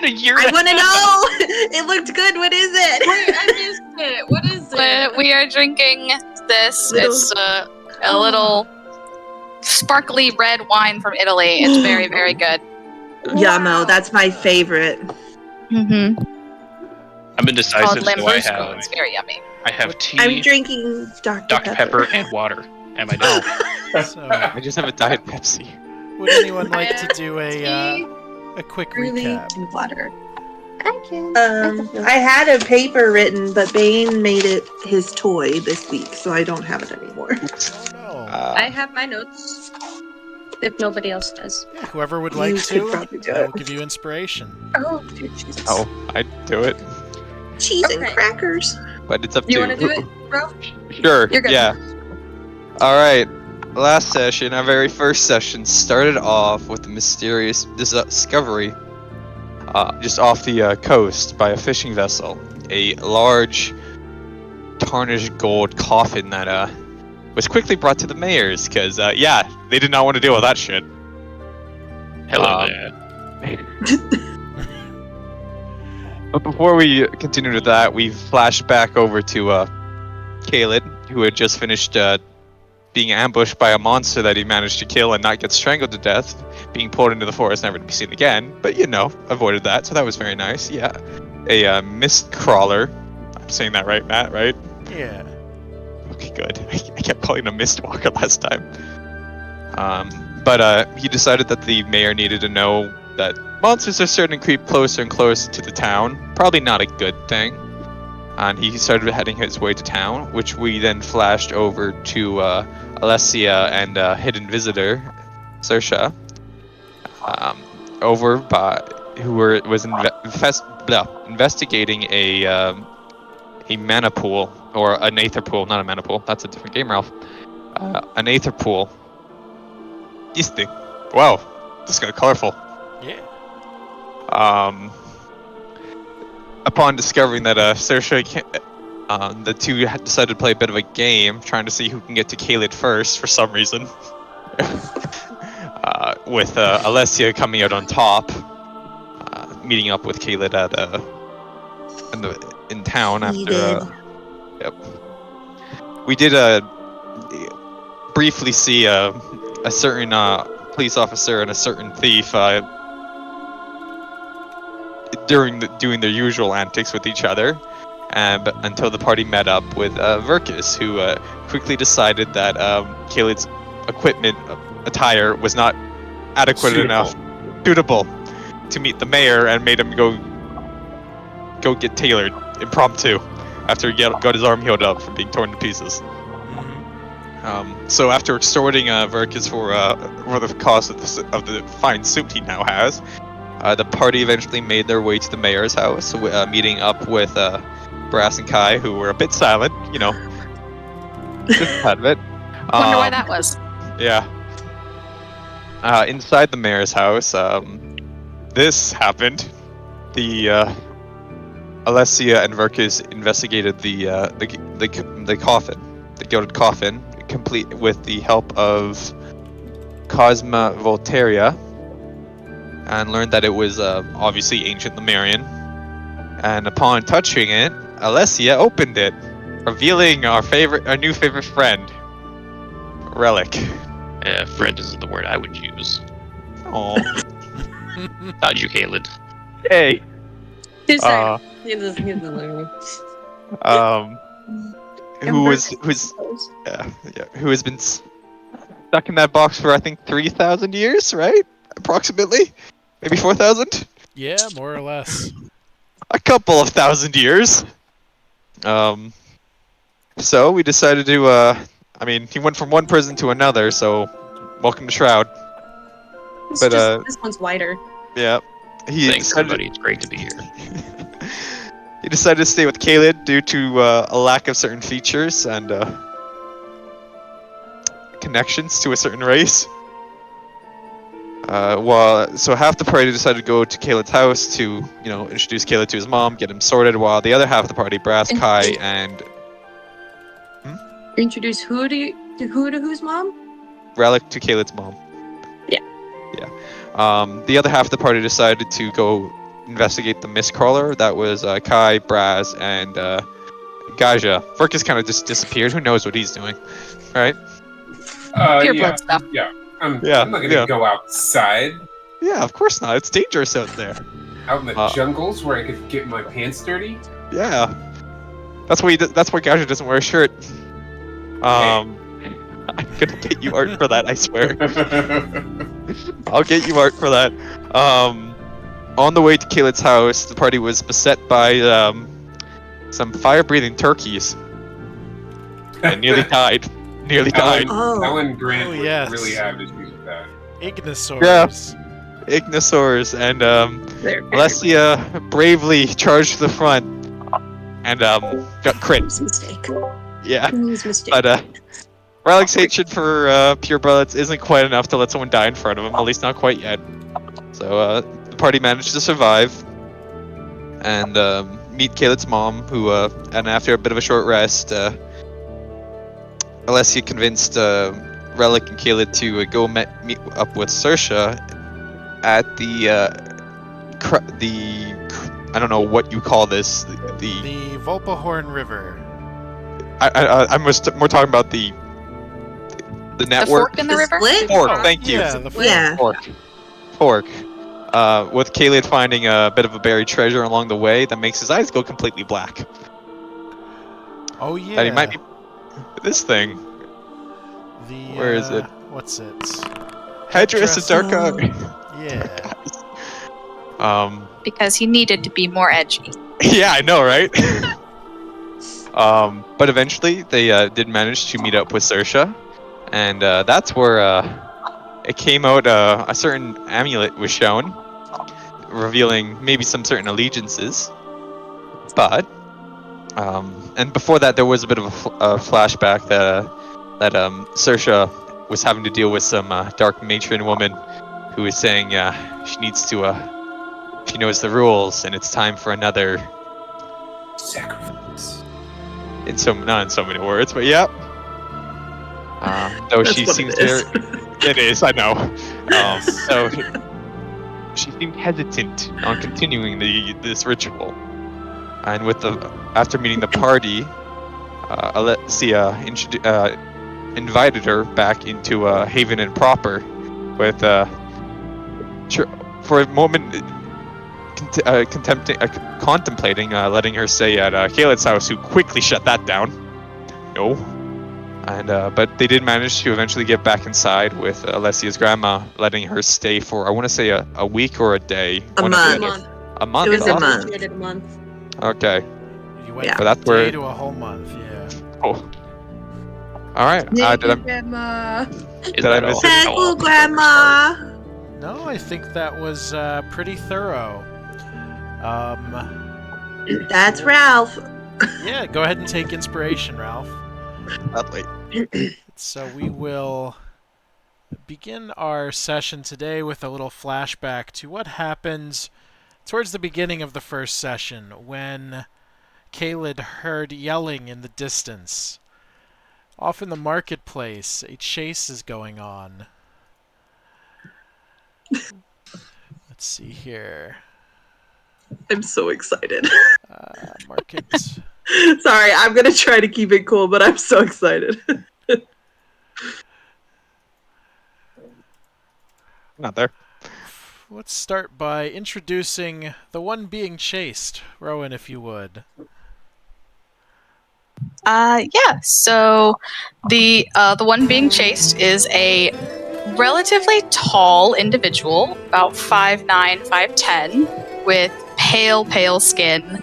a year. I want to know. It looked good. What is it? Wait, I missed it. What is it? We are drinking this. It's a little sparkly red wine from Italy. It's very, very good. Yummo, that's my favorite. Mm-hmm. I'm Called indecisive, so I Lambrusco. have It's very yummy. tea, I'm drinking Dr. Pepper, and water. Am I done? So, I just have a Diet Pepsi. would anyone like to do a quick recap? And water. I can. I had a paper written, but Bane made it his toy this week, so I don't have it anymore. Oh no. I have my notes. If nobody else does. Yeah, whoever would like You could to, probably do I will it. give you inspiration. Oh, dude, Jesus. Oh, I'd do it. Cheese and Okay. crackers. But it's up You to want to do it, bro? Sure. You're good. Yeah. All right. Last session, our very first session, started off with a mysterious discovery just off the coast by a fishing vessel. A large, tarnished gold coffin that was quickly brought to the mayor's because, yeah, they did not want to deal with that shit. Hello there. But before we continue with that, we flashed back over to Kaled, who had just finished being ambushed by a monster that he managed to kill and not get strangled to death, being pulled into the forest, never to be seen again. But you know, avoided that, so that was very nice. Yeah, a mist crawler. I'm saying that right, Matt? Right? Yeah. Okay, good. I kept calling him a mist walker last time. But he decided that the mayor needed to know that monsters are starting to creep closer and closer to the town. Probably not a good thing. And he started heading his way to town, which we then flashed over to Alessia and hidden visitor, Saoirse, over by was investigating a mana pool, or an aether pool, not a mana pool. That's a different game, Ralph. An aether pool. This thing. Wow, this got colorful. Yeah. Upon discovering that Saoirse, the two had decided to play a bit of a game, trying to see who can get to Kaled first for some reason. With Alessia coming out on top, meeting up with Kaled at in town after. Yep. We did briefly see a certain police officer and a certain thief doing their usual antics with each other, but until the party met up with Verkus, who quickly decided that Kaled's attire was not adequate enough, suitable to meet the mayor, and made him go get tailored impromptu after he got his arm healed up from being torn to pieces. So after extorting Verkus for the cost of the fine suit he now has, the party eventually made their way to the mayor's house, meeting up with Brass and Kai, who were a bit silent, you know. Just part of it. Wonder why that was. Yeah. Inside the mayor's house, this happened. The Alessia and Verkus investigated the coffin, the gilded coffin, complete with the help of Cosma Voltaria, and learned that it was obviously ancient Lemurian. And upon touching it, Alessia opened it, revealing our new favorite friend, Relic. Friend isn't the word I would use. Oh, How'd you, Kaled? hey. He's Uh, he's learning. Who has been stuck in that box for I think 3,000 years, right? Approximately, maybe 4,000. Yeah, more or less. A couple of thousand years. So we decided to. I mean, he went from one prison to another. So, welcome to Shroud. But this one's wider. Yeah. Thanks, everybody. It's great to be here. He decided to stay with Kaled due to a lack of certain features and connections to a certain race. So half the party decided to go to Kaled's house to, introduce Kaled to his mom, get him sorted, while the other half of the party, Brass, Kai, and Introduce who to whose mom? Relic to Kaled's mom. Yeah. Yeah. The other half of the party decided to go investigate the Mistcrawler. That was Kai, Braz, and Gaja. Verkus kind of just disappeared. Who knows what he's doing, right? Pure Yeah. blood stuff. Yeah. I'm Yeah, not gonna yeah. go outside Yeah, of course not. It's dangerous out there. out in the jungles where I could get my pants dirty. Yeah, that's why Gaja doesn't wear a shirt. I'm gonna get you art for that. I swear. I'll get you art for that. On the way to Caelad's house, the party was beset by some fire-breathing turkeys and nearly died. Nearly died. Ellen Grant would yes. really have issues with that. Ignosaurs. Yeah. Ignosaurs and Alessia bravely charged to the front and got crit. Mistake. Yeah, Mistake. but Relic's hatred for pure bloods isn't quite enough to let someone die in front of him. At least not quite yet. So the party managed to survive and meet Caelad's mom, who and after a bit of a short rest, Alessia convinced Relic and Caelad to go meet up with Saoirse at the I don't know what you call this, the Volpahorn River. I'm more talking about the The network. fork in the river? Split? Fork, thank you. Yeah, the fork. Yeah. Fork. With Caelad finding a bit of a buried treasure along the way that makes his eyes go completely black. Oh yeah. That he might be this thing. Where is it? What's it? Headdress of Dark Art. Yeah. Because he needed to be more edgy. Yeah, I know, right? But eventually they did manage to meet up with Saoirse, and that's where it came out. A certain amulet was shown, revealing maybe some certain allegiances. But and before that, there was a bit of a flashback that Saoirse was having to deal with some dark matron woman who was saying she needs to. She knows the rules, and it's time for another Sacrifice. not in so many words, but yeah. Though she what seems it is. it is, I know. So she seemed hesitant on continuing this ritual, and after meeting the party, Alessia invited her back into Haven and proper, with for a moment. Contemplating letting her stay at Caelad's house, who quickly shut that down. No. And but they did manage to eventually get back inside with Alessia's grandma letting her stay for, I want to say a week or a day. A month. A month? It was Oh, a month. Did it a month. Okay. You went Yeah. from But that's a day where- to a whole month. Yeah. Oh. Alright. Did I Grandma. miss it? Hey, cool, Grandma. No, I think that was pretty thorough. That's Ralph. Yeah, go ahead and take inspiration, Ralph. Not late. So we will begin our session today with a little flashback to what happened towards the beginning of the first session when Caelad heard yelling in the distance. Off in the marketplace, a chase is going on. Let's see here. I'm so excited. Market. Sorry, I'm gonna try to keep it cool, but I'm so excited. Not there. Let's start by introducing the one being chased. Rowan, if you would. Yeah. So the one being chased is a relatively tall individual, about 5'9", 5'10", with pale skin,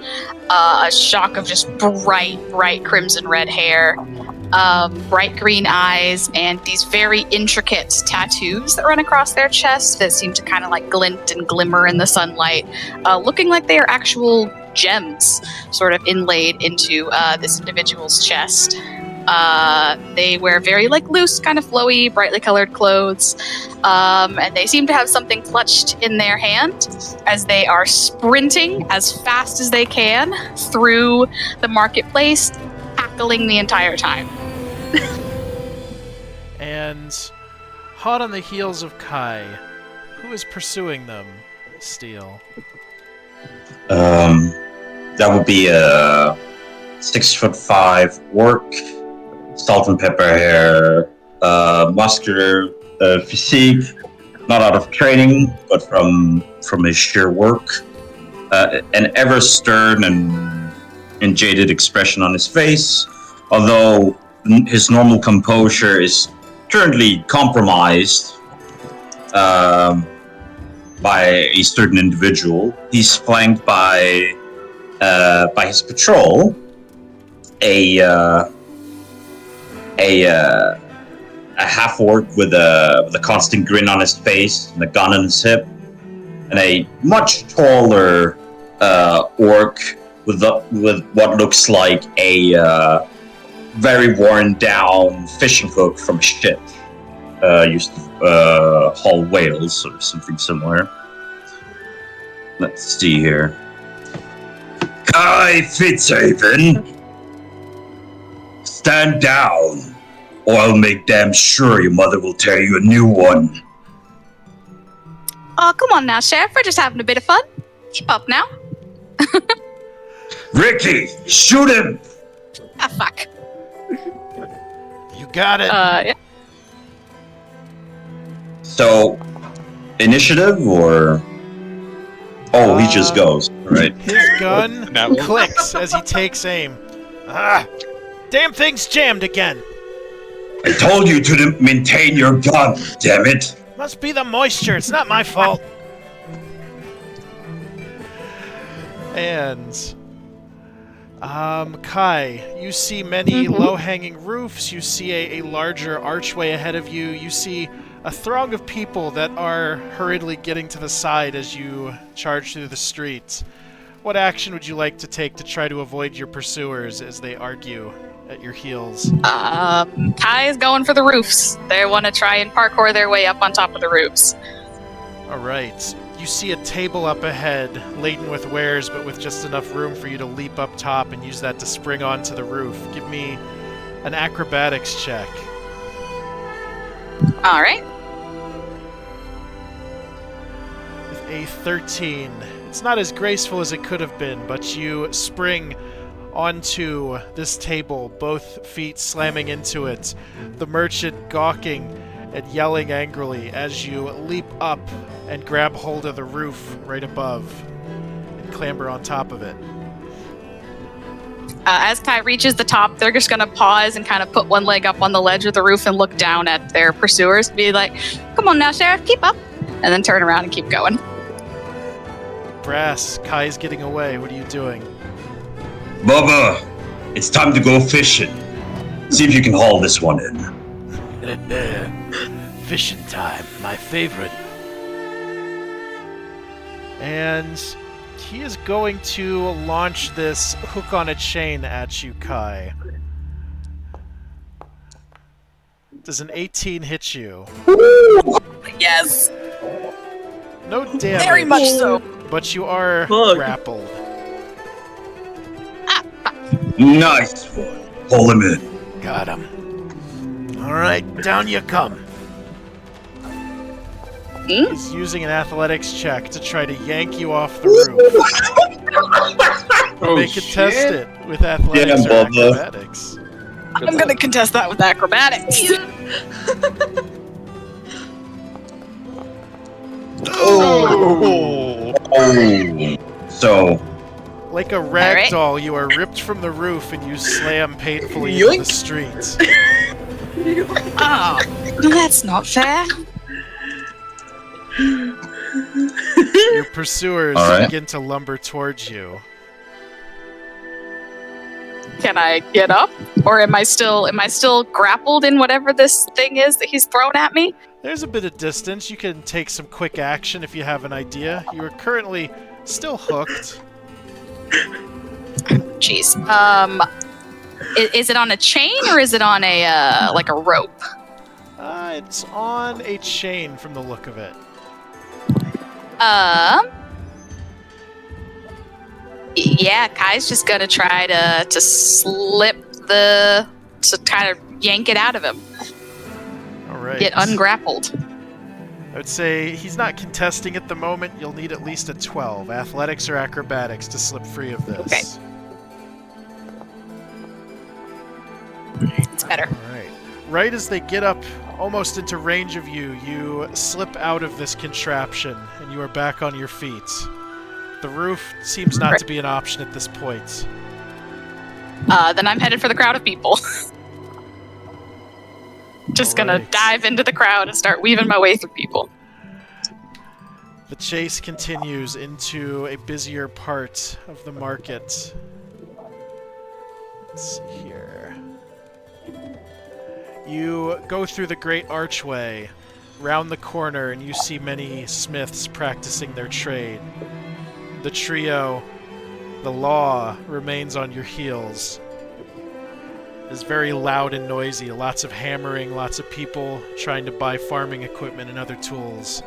a shock of just bright crimson red hair, bright green eyes, and these very intricate tattoos that run across their chest that seem to kind of like glint and glimmer in the sunlight, looking like they are actual gems sort of inlaid into this individual's chest. They wear very like loose, kind of flowy, brightly colored clothes, and they seem to have something clutched in their hand as they are sprinting as fast as they can through the marketplace, cackling the entire time. And hot on the heels of Kai, who is pursuing them, Steel? That would be a 6'5" orc, salt and pepper hair, muscular physique, not out of training, but from his sheer work. An ever stern and jaded expression on his face, although his normal composure is currently compromised by a certain individual. He's flanked by his patrol, a half orc with a constant grin on his face and a gun on his hip, and a much taller orc with what looks like a very worn down fishing hook from a ship used to haul whales or something similar. Let's see here. Kai Fitzhaven, stand down, or I'll make damn sure your mother will tear you a new one. Oh, come on now, Sheriff. We're just having a bit of fun. Keep up now. Ricky, shoot him! Ah, fuck. You got it. Yeah. So, initiative or... Oh, he just goes, right? His gun No. clicks as he takes aim. Ah! Damn thing's jammed again. I told you to maintain your gun, damn it! Must be the moisture. It's not my fault. And Kai, you see many low-hanging roofs. You see a larger archway ahead of you. You see a throng of people that are hurriedly getting to the side as you charge through the streets. What action would you like to take to try to avoid your pursuers as they argue at your heels? Kai is going for the roofs. They want to try and parkour their way up on top of the roofs. All right. You see a table up ahead, laden with wares, but with just enough room for you to leap up top and use that to spring onto the roof. Give me an acrobatics check. All right. With a 13. It's not as graceful as it could have been, but you spring onto this table, both feet slamming into it, the merchant gawking and yelling angrily as you leap up and grab hold of the roof right above and clamber on top of it. As Kai reaches the top, they're just going to pause and kind of put one leg up on the ledge of the roof and look down at their pursuers, be like, come on now, Sheriff, keep up, and then turn around and keep going. Brass, Kai's getting away. What are you doing? Bubba, it's time to go fishing. See if you can haul this one in. Fishing time, my favorite. And he is going to launch this hook on a chain at you, Kai. Does an 18 hit you? Yes. No damage. Very much so. But you are Fuck. grappled. Nice one. Pull him in. Got him. Alright, down you come. He's using an athletics check to try to yank you off the roof. Oh, They could test shit. it with athletics Yeah, or Bubba. acrobatics. I'm going to contest that with acrobatics. Oh. So, Like a rag doll, you are ripped from the roof and you slam painfully into the streets. Oh, that's not fair. Your pursuers All right. begin to lumber towards you. Can I get up, or am I still grappled in whatever this thing is that he's thrown at me? There's a bit of distance. You can take some quick action if you have an idea. You are currently still hooked. Jeez. Is it on a chain or is it on a like a rope? It's on a chain from the look of it. Yeah, Kai's just gonna try to slip to kind of yank it out of him. All right. Get ungrappled. I would say he's not contesting at the moment. You'll need at least a 12. Athletics or acrobatics to slip free of this. Okay. It's better. Alright. Right as they get up almost into range of you, you slip out of this contraption and you are back on your feet. The roof seems not to be an option at this point. Then I'm headed for the crowd of people. Just gonna dive into the crowd and start weaving my way through people. The chase continues into a busier part of the market. Let's see here. You go through the great archway, round the corner, and you see many smiths practicing their trade. The trio, the law, remains on your heels. It's very loud and noisy, lots of hammering, lots of people trying to buy farming equipment and other tools.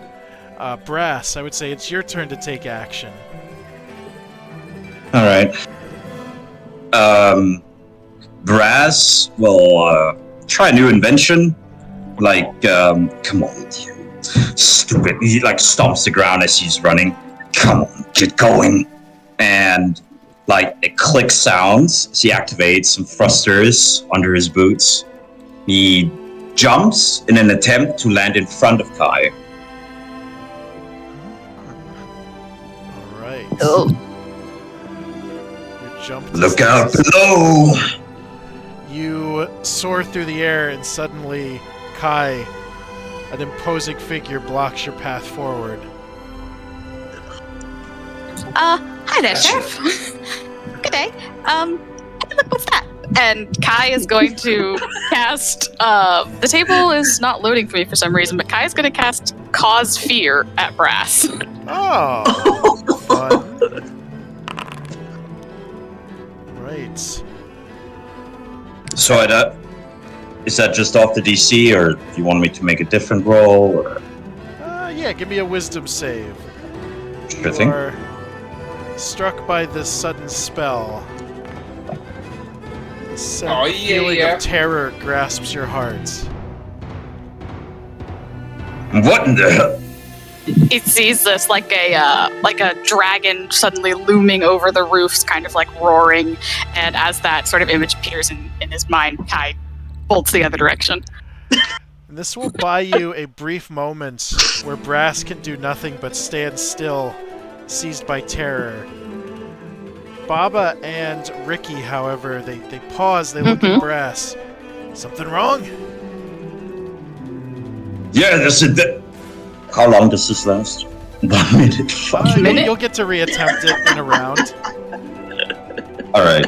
Brass, I would say it's your turn to take action. Alright. Brass will try a new invention. Like, come on, you stupid. He like stomps the ground as he's running. Come on, get going. And like a click sounds as he activates some thrusters under his boots. He jumps in an attempt to land in front of Kai. Alright. Oh. Your jump Look out below! You soar through the air and suddenly Kai, an imposing figure, blocks your path forward. Hi there, Sheriff. Good day. Look, what's that? And Kai is going to cast, the table is not loading for me for some reason, but Kai is going to cast Cause Fear at Brass. Oh! Fun. Right. So is that just off the DC, or do you want me to make a different roll? Or? Yeah, give me a wisdom save. Sure thing. You are struck by this sudden spell. A feeling of terror grasps your heart. What in the hell? He sees this like a dragon suddenly looming over the roofs, kind of like roaring, and as that sort of image appears in his mind, Kai bolts the other direction. And this will buy you a brief moment where Brass can do nothing but stand still, seized by terror. Baba and Ricky, however, they pause, they look at Brass. Something wrong? Yeah, that's it. How long does this last? 1 minute. 5 minutes. You'll get to reattempt it in a round. Alright.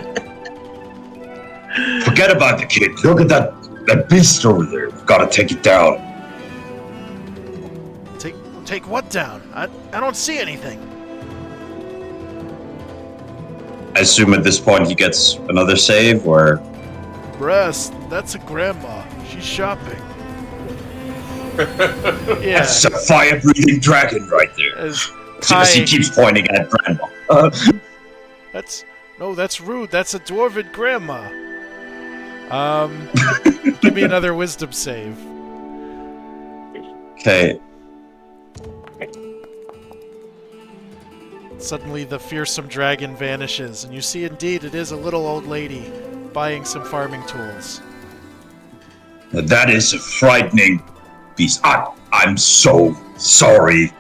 Forget about the kid. Look at that beast over there. We've got to take it down. Take what down? I don't see anything. I assume at this point he gets another save, or... Brass, that's a grandma. She's shopping. Yeah. That's a fire-breathing dragon right there. As he keeps pointing at grandma. That's rude. That's a dwarven grandma. Give me another wisdom save. Okay. Suddenly the fearsome dragon vanishes, and you see indeed it is a little old lady buying some farming tools. That is a frightening beast. I'm so sorry.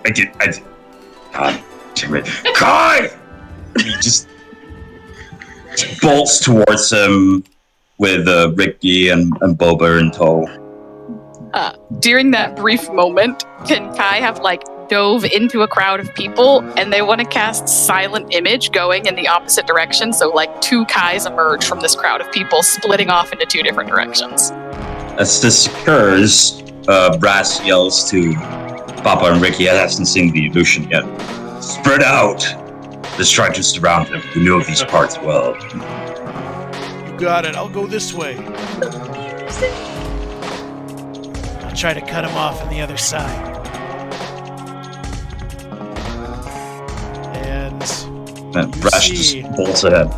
God damn it. Kai! He just bolts towards him with Ricky and Boba in tow. During that brief moment, can Kai have dove into a crowd of people, and they want to cast Silent Image going in the opposite direction, so two Kais emerge from this crowd of people, splitting off into two different directions. As this occurs, Brass yells to Papa and Ricky. I haven't seen the illusion yet. Spread out! Let's try to surround him. We know these parts well. You got it. I'll go this way. I'll try to cut him off on the other side. And Brass just bolts ahead.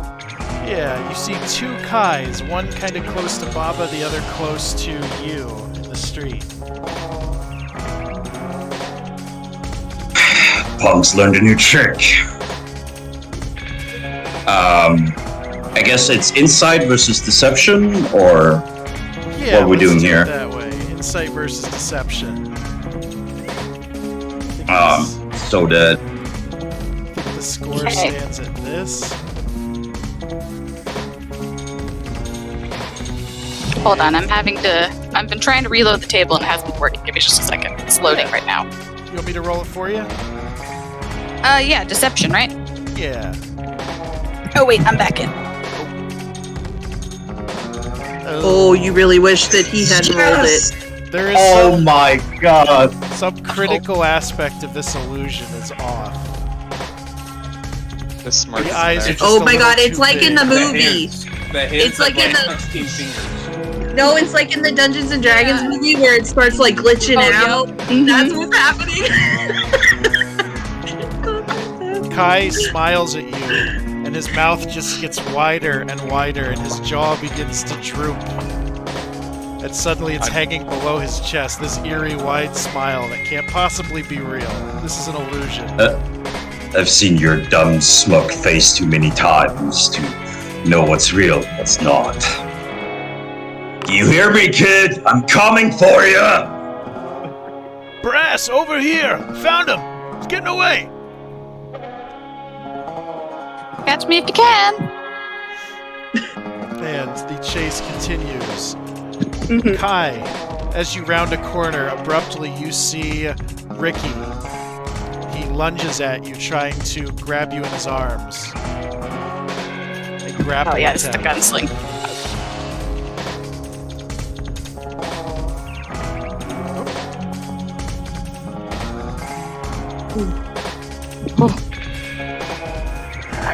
Yeah, you see two Kais, one kind of close to Baba, the other close to you in the street. punks learned a new trick. I guess it's insight versus deception, or Yeah, what are we doing let's do here? it that way. Insight versus deception. So that I think the score Okay. stands at this. Hold on, I've been trying to reload the table and it hasn't been working. Give me just a second. It's loading right now. You want me to roll it for you? Yeah, deception, right? Yeah. Oh wait, I'm back in. Oh, you really wish that he hadn't rolled it. There is oh my god. some critical aspect of this illusion is off. The smart. The eyes are just Oh a my little god, it's too like in big. the movie. The hands It's like have, in the- 16 fingers. No, it's like in the Dungeons and Dragons movie where it starts like glitching out. Mhm. That's what's happening. Kai smiles at you, and his mouth just gets wider and wider, and his jaw begins to droop. And suddenly it's hanging below his chest, this eerie, wide smile that can't possibly be real. This is an illusion. I've seen your dumb, smug face too many times to know what's real and what's not. You hear me, kid? I'm coming for you! Brass, over here! Found him! He's getting away! Catch me if you can. And the chase continues. Kai, as you round a corner, abruptly you see Ricky. He lunges at you, trying to grab you in his arms. A grapple Oh yeah, this is the attempt. gunsling.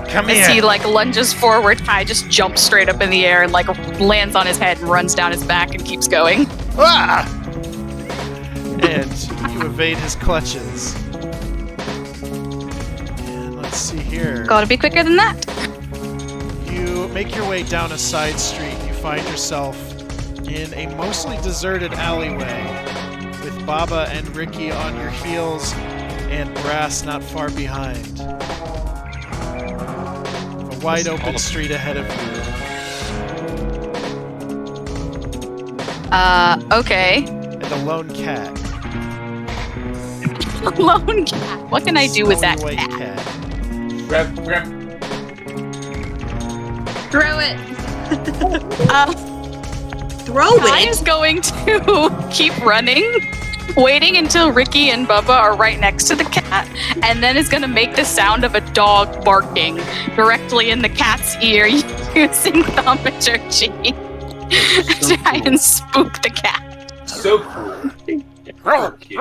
Come As here. he like lunges forward, Kai just jumps straight up in the air and like lands on his head and runs down his back and keeps going. Ah! And you evade his clutches. And let's see here. Gotta be quicker than that. You make your way down a side street. You find yourself in a mostly deserted alleyway with Baba and Ricky on your heels and Brass not far behind. A wide open street ahead of you. Okay. And a lone cat. Lone cat. What can I do with that Snowy white cat? Grab. Throw it. Throw Kai it. is going to keep running, waiting until Ricky and Bubba are right next to the cat, and then is going to make the sound of a dog barking directly in the cat's ear using thaumaturgy to try and spook the cat. So cool. Poor kid.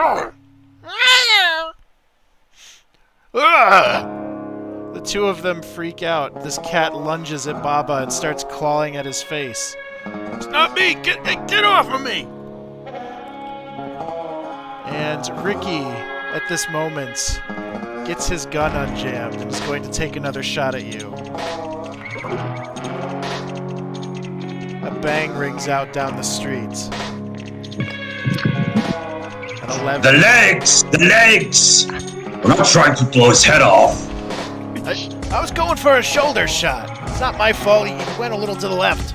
Ah! The two of them freak out. This cat lunges at Baba and starts clawing at his face. It's not me! Get off of me! And Ricky, at this moment, gets his gun unjammed and is going to take another shot at you. A bang rings out down the street. At 11. The legs! The legs! We're not trying to blow his head off. I was going for a shoulder shot. It's not my fault. He went a little to the left.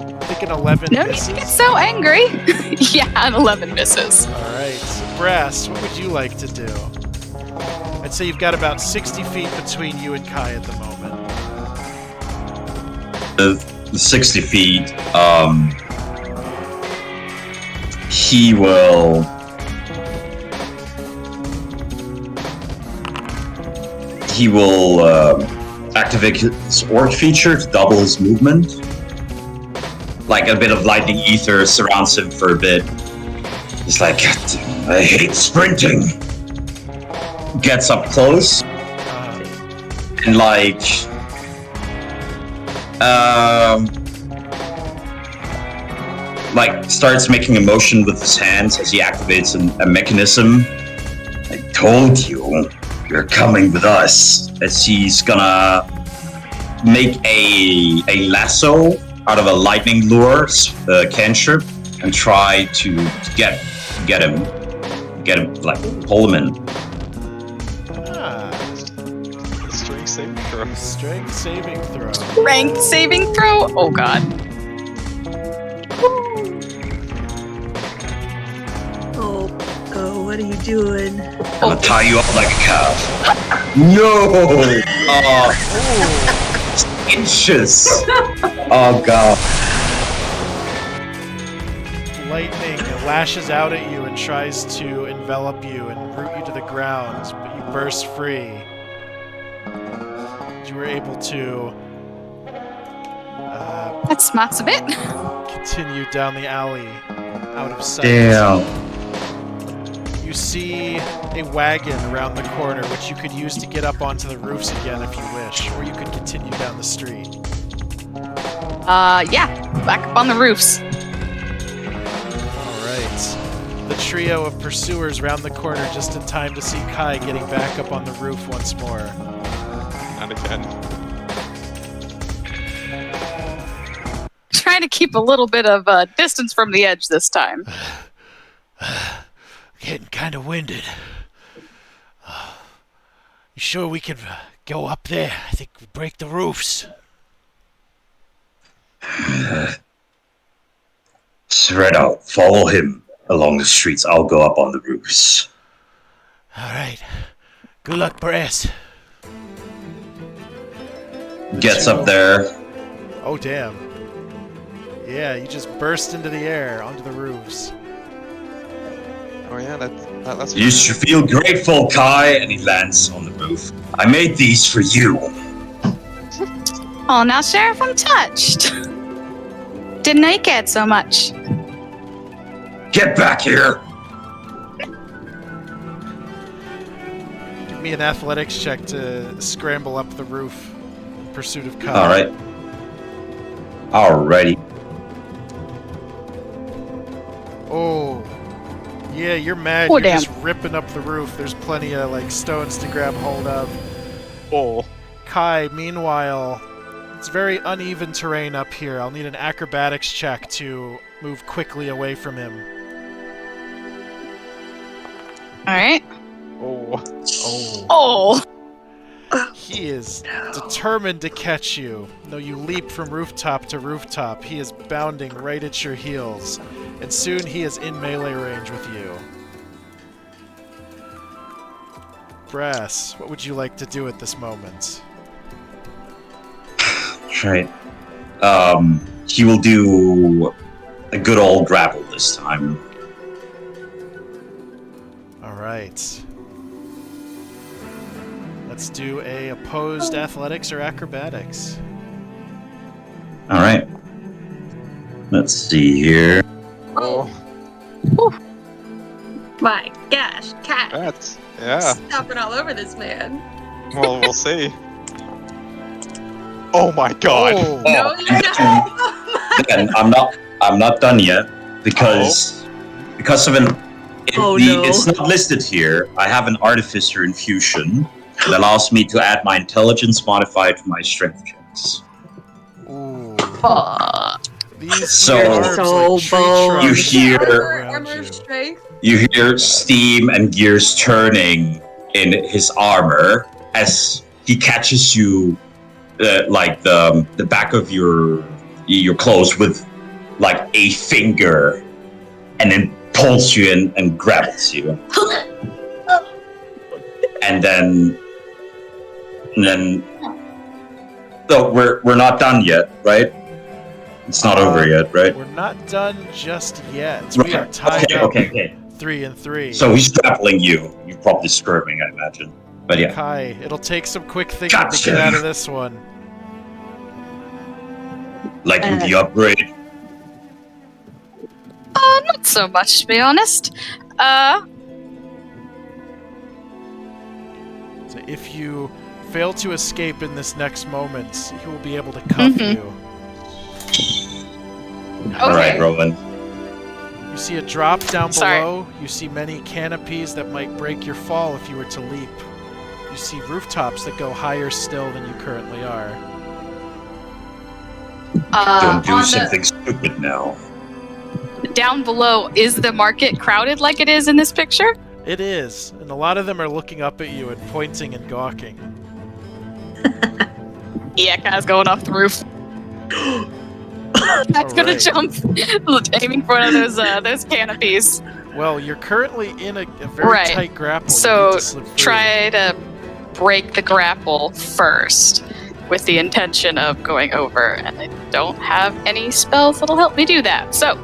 I think an 11 No need misses. to get so angry. Yeah, an 11 misses. Alright, Brass, what would you like to do? I'd say you've got about 60 feet between you and Kai at the moment. 60 feet, he will activate his orc feature to double his movement. Like a bit of lightning ether surrounds him for a bit. He's like, I hate sprinting. Gets up close and starts making a motion with his hands as he activates a mechanism. I told you, you're coming with us. As he's gonna make a lasso out of a lightning lure cantrip and try to get him. get him, like, pull him in. Ah, Strength saving throw. strength saving throw. Rank saving throw? Oh god. Oh, what are you doing? I'm gonna tie you up like a cow. No! Inches! Oh god. Lightning lashes out at you and tries to envelop you and root you to the ground, but you burst free. You were able to That smarts a bit. continue down the alley out of sight. Damn. You see a wagon around the corner, which you could use to get up onto the roofs again if you wish, or you could continue down the street. Yeah, back up on the roofs. Alright. The trio of pursuers round the corner just in time to see Kai getting back up on the roof once more. Not again. Trying to keep a little bit of distance from the edge this time. Getting kind of winded. You sure we can go up there? I think we break the roofs. Spread out. Follow him along the streets. I'll go up on the roofs. Alright. Good luck, Brass. Gets up there. Oh, damn. Yeah, you just burst into the air onto the roofs. Oh yeah, that's. You should feel grateful, Kai. And he lands on the roof. I made these for you. Oh, now, Sheriff, I'm touched. Didn't know you cared so much. Get back here. Give me an athletics check to scramble up the roof in pursuit of Kai. Alright. Alrighty. Oh. Yeah, you're mad. Oh, You're damn. just ripping up the roof. There's plenty of, like, stones to grab hold of. Oh. Kai, meanwhile, it's very uneven terrain up here. I'll need an acrobatics check to move quickly away from him. Alright. Oh. Oh. Oh. He is determined to catch you. Though you leap from rooftop to rooftop, he is bounding right at your heels. And soon he is in melee range with you. Brass, what would you like to do at this moment? Right. He will do a good old grapple this time. Alright. Let's do a opposed athletics or acrobatics. Alright. Let's see here. Oh. My gosh, cat. That's yeah. Stomping all over this man. Well, we'll see. Oh my god. Oh. No, you don't. Again, I'm not done yet because of an. It's not listed here. I have an artificer infusion that allows me to add my intelligence modifier to my strength checks. Ooh. These So- dwarves, So like tree bold. trunks You hear- around Armor you. of strength. You hear steam and gears turning in his armor as he catches you, like the back of your clothes with like a finger, and then pulls you in and grabs you. and then, so we're not done yet, right? It's not over yet, right? We're not done just yet. We are Right. tied up Okay. 3 and 3. So he's grappling you. You're probably skirming, I imagine. But yeah. Kai, it'll take some quick thinking to Gotcha. get out of this one. Liking the upgrade. Not so much, to be honest. So if you fail to escape in this next moment, he will be able to cuff Mhm. you. Alright, Rowan. You see a drop down Sorry. below. You see many canopies that might break your fall if you were to leap. You see rooftops that go higher still than you currently are. Don't do on something stupid now. down below, is the market crowded like it is in this picture? It is, and a lot of them are looking up at you and pointing and gawking. Yeah, Kai's going off the roof. That's gonna Alright. jump, aiming for one of those canopies. Well, you're currently in a very Right. tight grapple. You So need to slip through. try to break the grapple first, with the intention of going over, and I don't have any spells that'll help me do that. So,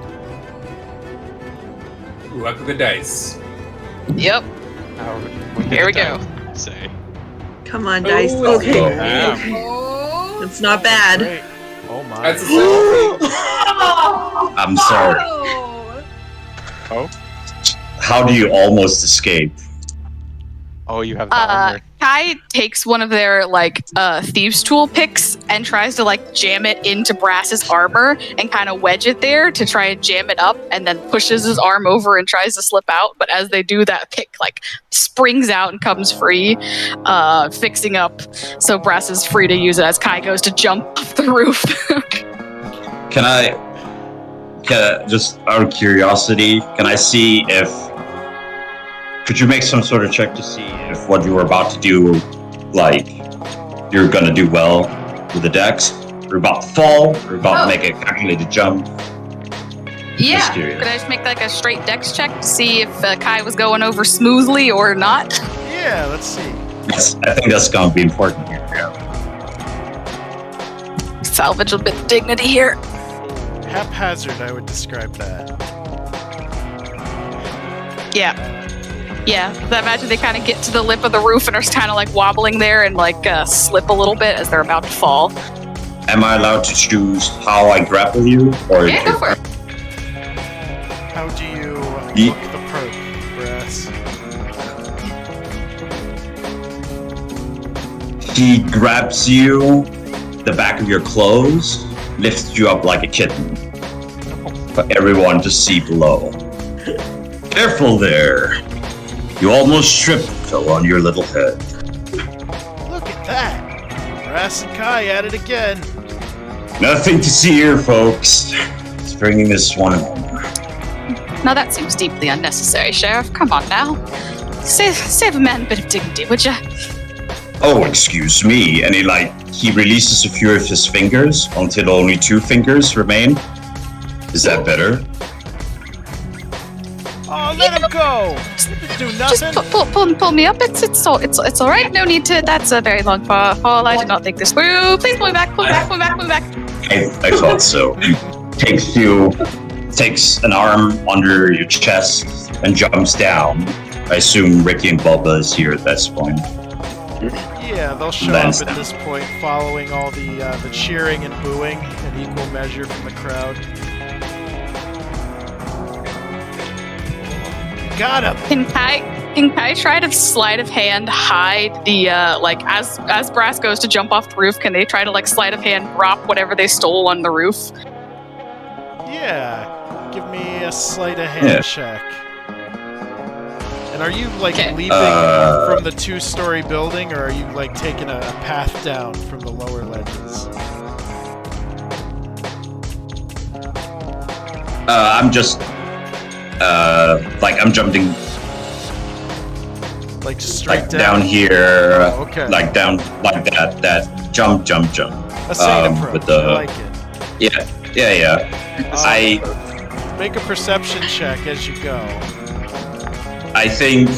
Luck of the dice. yep, here we go. Say. Come on, dice. Oh, Okay. yeah. Okay. It's not bad. Great. Oh my. That's the same. I'm sorry. Oh? How do you almost escape? Oh, you have the armor. Kai takes one of their thieves' tool picks and tries to jam it into Brass's armor and kind of wedge it there to try and jam it up, and then pushes his arm over and tries to slip out. But as they do, that pick springs out and comes free, fixing up. So Brass is free to use it as Kai goes to jump off the roof. Can I just out of curiosity, can I see if... Could you make some sort of check to see if what you were about to do, you're gonna do well with the dex? You're about to fall, or about to make a calculated jump? Yeah, curious. could I just make a straight dex check to see if Kai was going over smoothly or not? Yeah, let's see. Yes, I think that's gonna be important here. Yeah. Salvage a bit of dignity here. Haphazard, I would describe that. Yeah. Yeah, I imagine they kind of get to the lip of the roof and are kind of wobbling there and slip a little bit as they're about to fall. Am I allowed to choose how I grapple you, or Yeah, go for it. How do you Ye- book the perk, Brass? He grabs you, the back of your clothes, lifts you up like a kitten, for everyone to see below. Careful there! You almost tripped and fell on your little head. Look at that! Brass and Kai at it again. Nothing to see here, folks. Just bringing this one home. Now that seems deeply unnecessary, Sheriff. Come on now. Save a man a bit of dignity, would ya? Oh, excuse me. And he releases a few of his fingers until only 2 fingers remain. Is that better? Oh, let him go! Do Just nothing? pull me up. It's all right. No need to. That's a very long fall. I did not think this through. Please pull me back. Pull me back. I thought so. Takes an arm under your chest and jumps down. I assume Ricky and Bubba is here at this point. Yeah, they'll show up at this point, following all the cheering and booing in equal measure from the crowd. Got him! Can Kai try to sleight of hand hide the as Brass goes to jump off the roof? Can they try to sleight of hand drop whatever they stole on the roof? Yeah, give me a sleight of hand check. And are you leaving from the 2-story building, or are you taking a path down from the lower ledges? I'm just I'm jumping straight down here. Oh, okay. Down that jump. A sane approach. With the I like it. yeah. I make a perception check as you go. I think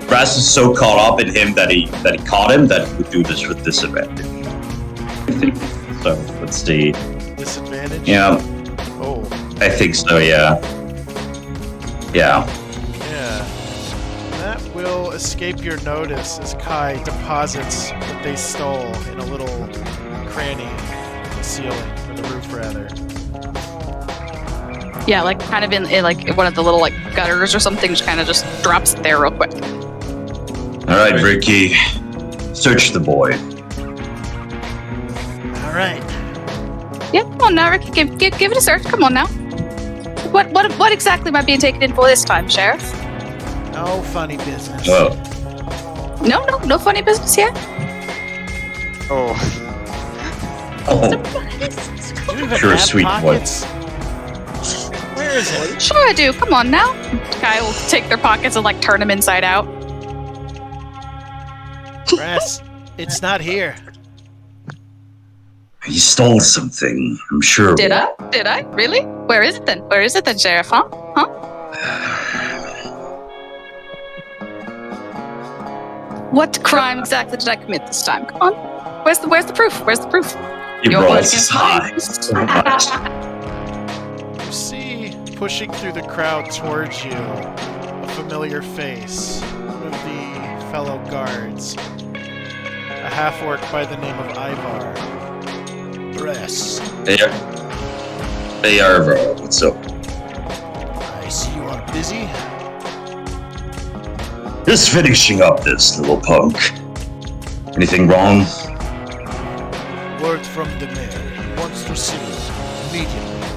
Brass is so caught up in him that he caught him that he would do this with disadvantage. I think so. Let's see. Disadvantage? Yeah. Oh. I think so. Yeah. Yeah. That will escape your notice as Kai deposits what they stole in a little cranny in the ceiling, or the roof rather. Yeah, kind of in one of the little gutters or something. Just drops it there real quick. All right, Ricky. Search the boy. All right. Yeah, come on now, Ricky. Give it a search. Come on now. What exactly am I being taken in for this time, Sheriff? No funny business. Oh. No funny business here. Oh. Oh. Do you even You're a have sweet boy. pockets? Where is it? Sure I do. Come on now. Kai will take their pockets and like turn them inside out. Brass, it's not here. You stole something, I'm sure. Did I? Did I? Really? Where is it then? Where is it then, Sheriff? Huh? What crime exactly did I commit this time? Come on. Where's the proof? Where's the proof? Your Your balls voice is against high. mine. So much. You see, pushing through the crowd towards you, a familiar face, one of the fellow guards, a half-orc by the name of Ivar. Brass, Hey, Arvo, what's up? I see you are busy. Just finishing up this little punk. Anything wrong? Word from the mayor. He wants to see you immediately.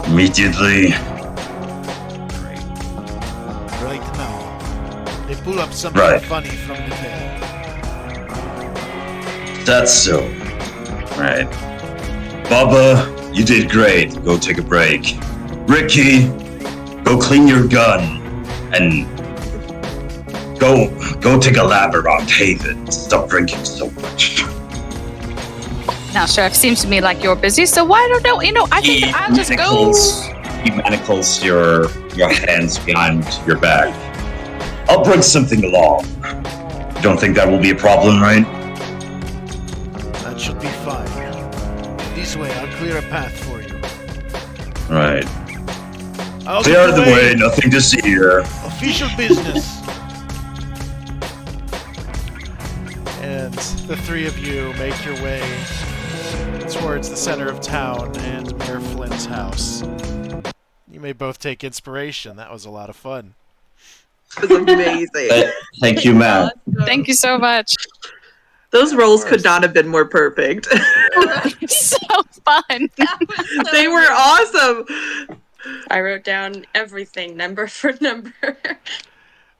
Immediately. Right now. They pull up something Right. funny from the mail. That's so. Right. Bubba, you did great. Go take a break. Ricky, go clean your gun. And go take a lap around Haven. Stop drinking so much. Now, Sheriff, seems to me like you're busy, so why don't I think that I'll just go. He manacles your hands behind your back. I'll bring something along. You don't think that will be a problem, right? That should be fine. This way, I'll clear a path for you. Right. Out Clear of the way, nothing to see here. Official business. And the three of you make your way towards the center of town and Mayor Flint's house. You may both take inspiration. That was a lot of fun. It was amazing. Thank you, Matt. Thank you so much. Those rolls could not have been more perfect. So fun. They were awesome. I wrote down everything number for number.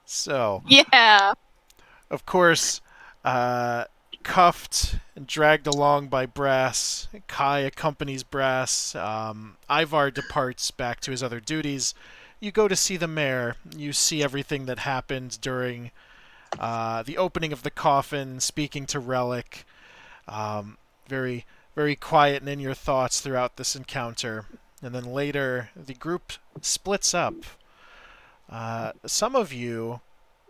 So, Yeah. of course, cuffed and dragged along by Brass, Kai accompanies Brass. Ivar departs back to his other duties. You go to see the mayor. You see everything that happened during the opening of the coffin, speaking to Relic. Very, very quiet and in your thoughts throughout this encounter. And then later, the group splits up. Some of you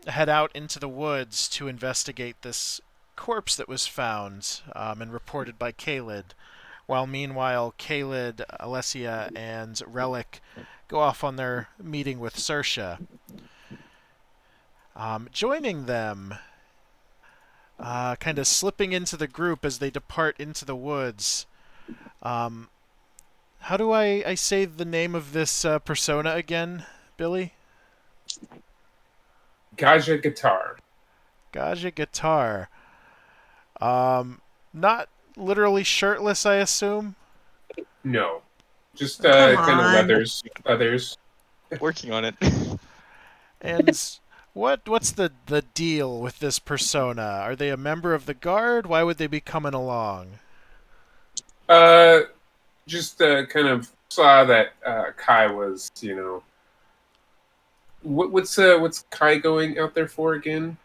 head out into the woods to investigate this corpse that was found and reported by Kaled, while meanwhile Kaled, Alessia, and Relic go off on their meeting with Saoirse. Joining them, kind of slipping into the group as they depart into the woods. How do I say the name of this persona again, Billy? Gaja guitar. Gaja Guitar. Not literally shirtless, I assume? No, just Come kind of on. leathers. Working on it. And what's the deal with this persona? Are they a member of the guard? Why would they be coming along? Just kind of saw that Kai was, what's Kai going out there for again?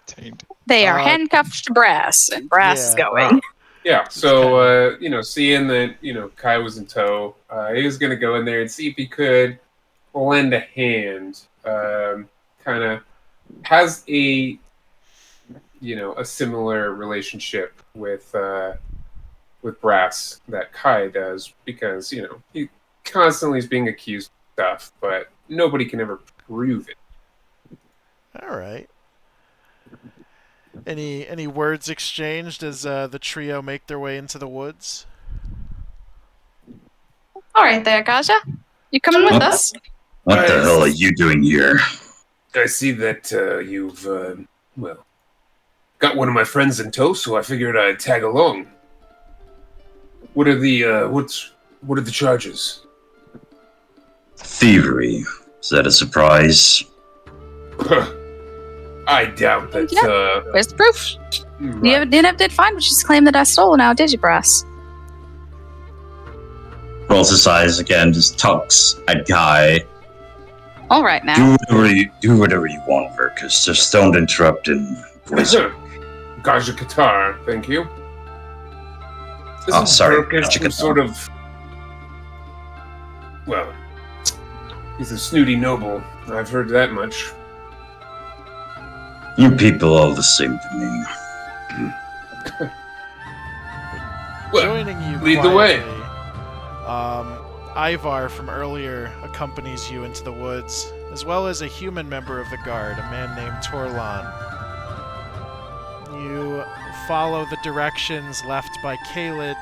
Tamed. They are handcuffed to Brass, and Brass is yeah. going. Yeah, so seeing that Kai was in tow, he was gonna go in there and see if he could lend a hand. Kind of has a similar relationship with Brass that Kai does, because he constantly is being accused of stuff, but nobody can ever prove it. All right. Any words exchanged as the trio make their way into the woods? All right, there, Gaja. You coming with us? What the hell are you doing here? I see that you've got one of my friends in tow, so I figured I'd tag along. What are the charges? Thievery. Is that a surprise? I doubt that. Where's the proof? Right. You never did find what you just claimed that I stole now, did you, Brass? Well, rolls his eyes again, just tugs at Guy. All right now. Do whatever you want, Verkus. Just don't interrupt in voice. Gaja Qatar, thank you. Sorry. Verkus some sort of... Well, he's a snooty noble. I've heard that much. You people are all the same to me. Well, Joining you lead the way. Ivar from earlier accompanies you into the woods, as well as a human member of the guard, a man named Torlon. You follow the directions left by Kaled,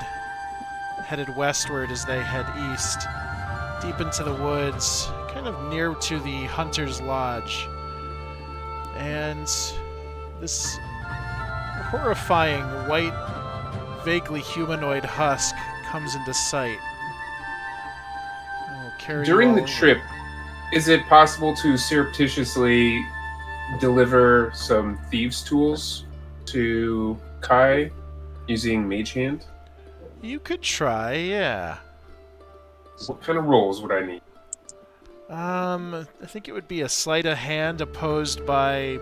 headed westward as they head east, deep into the woods, kind of near to the Hunter's Lodge. And this horrifying white, vaguely humanoid husk comes into sight. During the trip, is it possible to surreptitiously deliver some thieves' tools to Kai using Mage Hand? You could try, yeah. What kind of rolls would I need? I think it would be a sleight of hand opposed by,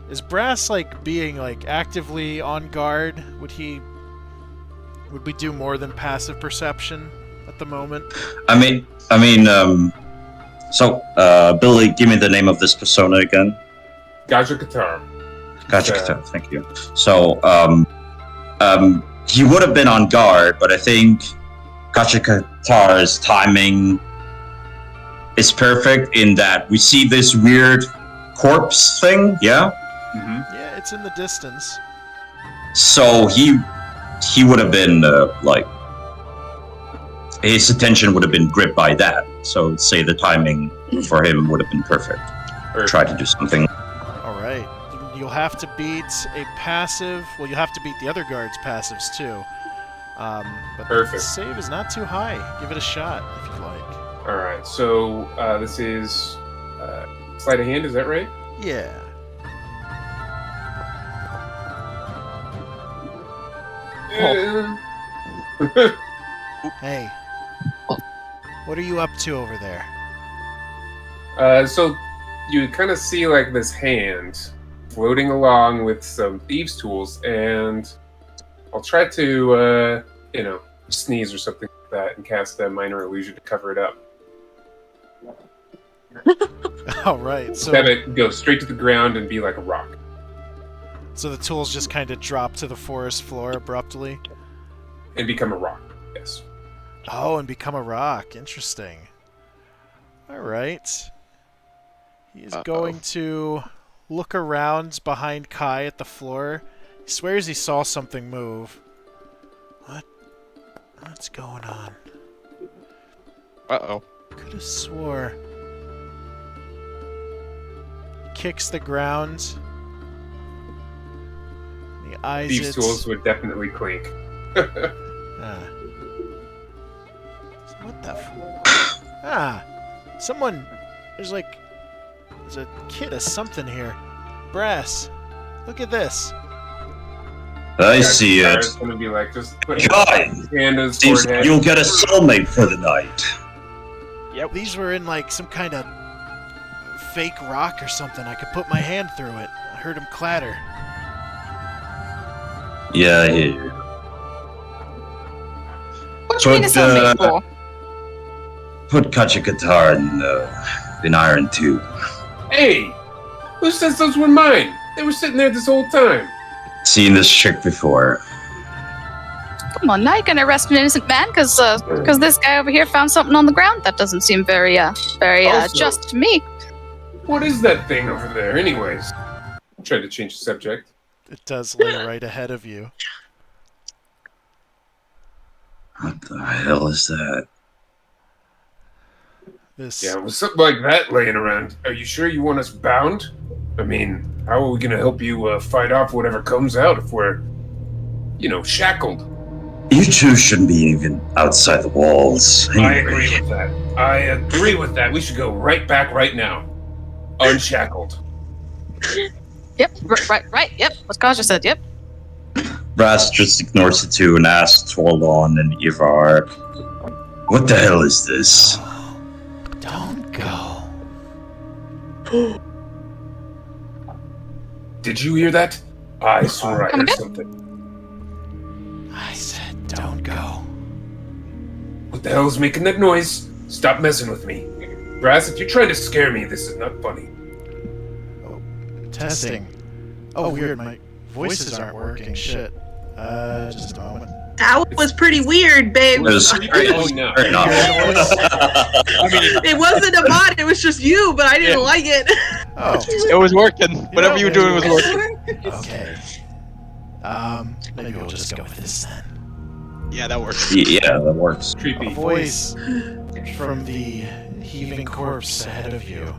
is Brass, like, being, like, actively on guard? Would we do more than passive perception at the moment? Billy, give me the name of this persona again. Gaja Qatar. Gaja Qatar, thank you. So, he would have been on guard, but I think Gaja Qatar's timing is perfect in that we see this weird corpse thing, yeah? Mm-hmm. Yeah, it's in the distance. So he would have been, his attention would have been gripped by that. So say the timing for him would have been perfect. Try to do something. Alright. You'll have to beat a passive. Well, you'll have to beat the other guards' passives too. But Perfect. the save is not too high. Give it a shot if you'd like. Alright, so this is sleight of hand, is that right? Yeah. Hey. What are you up to over there? So you kind of see like this hand floating along with some thieves' tools, and I'll try to, sneeze or something like that and cast a minor illusion to cover it up. Alright, so... Have it go straight to the ground and be like a rock. So the tools just kind of drop to the forest floor abruptly? And become a rock, yes. Oh, and become a rock. Interesting. Alright. He is going to look around behind Kai at the floor. He swears he saw something move. What's going on? Uh-oh. Could have swore. Kicks the ground. The eyes. Thieves' tools would definitely clink. What the someone, there's a kid of something here. Brass, look at this. I see it. It's gonna be like, just put Guy, his hand on his seems forehead. like you'll get a soulmate for the night. Yep. These were in like some kind of fake rock or something. I could put my hand through it. I heard him clatter. Yeah, I hear you. What do you mean a soulmate for? Put Gaja Qatar in Iron 2. Hey! Who says those were mine? They were sitting there this whole time. Seen this trick before. Come on, now you're gonna arrest an innocent man because this guy over here found something on the ground? That doesn't seem very Also, just to me. What is that thing over there, anyways? I'm trying to change the subject. It does lay right ahead of you. What the hell is that? This. Yeah, with something like that laying around, are you sure you want us bound? I mean, how are we gonna help you fight off whatever comes out if we're, shackled? You two shouldn't be even outside the walls. Anyway. I agree with that. We should go right back right now. Unshackled. Yep, right, yep. What Kaja said, yep. Brass just ignores it too and asks Torlon and Ivar, "What the hell is this?" Don't go. Did you hear that? I swore I heard something. I said don't go. What the hell is making that noise? Stop messing with me. Brass, if you're trying to scare me, this is not funny. Testing. Oh, weird, my voices aren't working. Shit. Just a moment. That was pretty weird, babe. It was very Oh, no. fair enough. It wasn't a bot, it was just you, but I didn't like it. Oh, It was working. Whatever you were doing was working. okay. Maybe we'll just go with this then. Yeah, that works. Yeah, that works. A Creepy. voice from the heaving corpse ahead of you.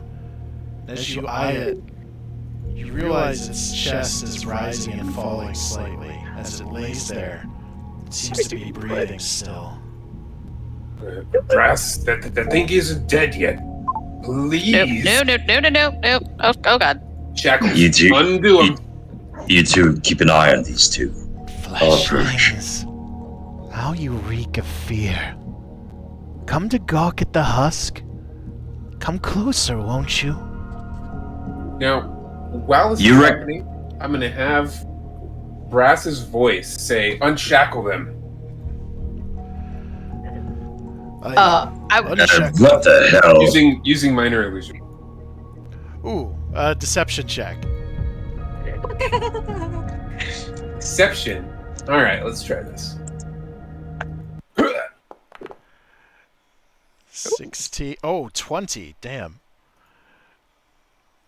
As you eye it, you realize its chest is rising and falling slightly as it lays there. It seems to be breathing still. Brass, that thing isn't dead yet. Please. Nope. Oh god. Shackles, You two- undo him. You two keep an eye on these two. Fleshlings, how you reek of fear. Come to gawk at the husk? Come closer, won't you? Now, while this is You rec- happening, I'm gonna have Brass's voice say, "Unshackle them." Unshackle. What the hell? Using minor illusion. Ooh, deception check. Deception. All right, let's try this. 16. Oh, 20. Damn.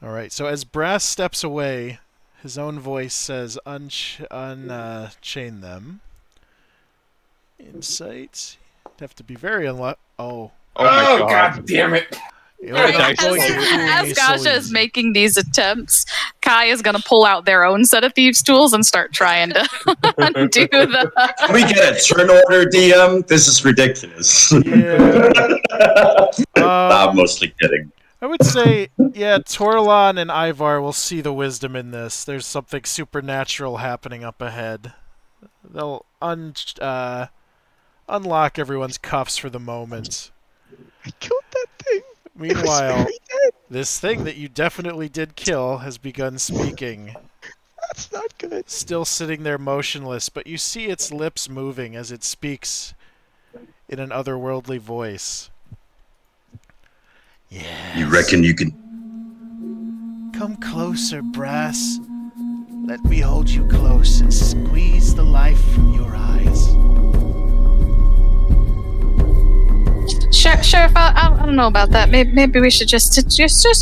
All right. So as Brass steps away, his own voice says, "Unchain them." Insight. You'd have to be very unlucky. Oh. Oh my god. God damn it! You're only As- going to fool me As so Gasha is easy. making these attempts, Kai is going to pull out their own set of thieves' tools and start trying to undo the. Can we get a turn order, DM? This is ridiculous. Yeah. I'm mostly kidding. I would say, yeah, Torlon and Ivar will see the wisdom in this. There's something supernatural happening up ahead. They'll unlock everyone's cuffs for the moment. I killed that thing. Meanwhile, this thing that you definitely did kill has begun speaking. That's not good. Still sitting there motionless, but you see its lips moving as it speaks in an otherworldly voice. Yes. You reckon you can... Come closer, Brass. Let me hold you close and squeeze the life from your eyes. Sheriff, I don't know about that. Maybe we should just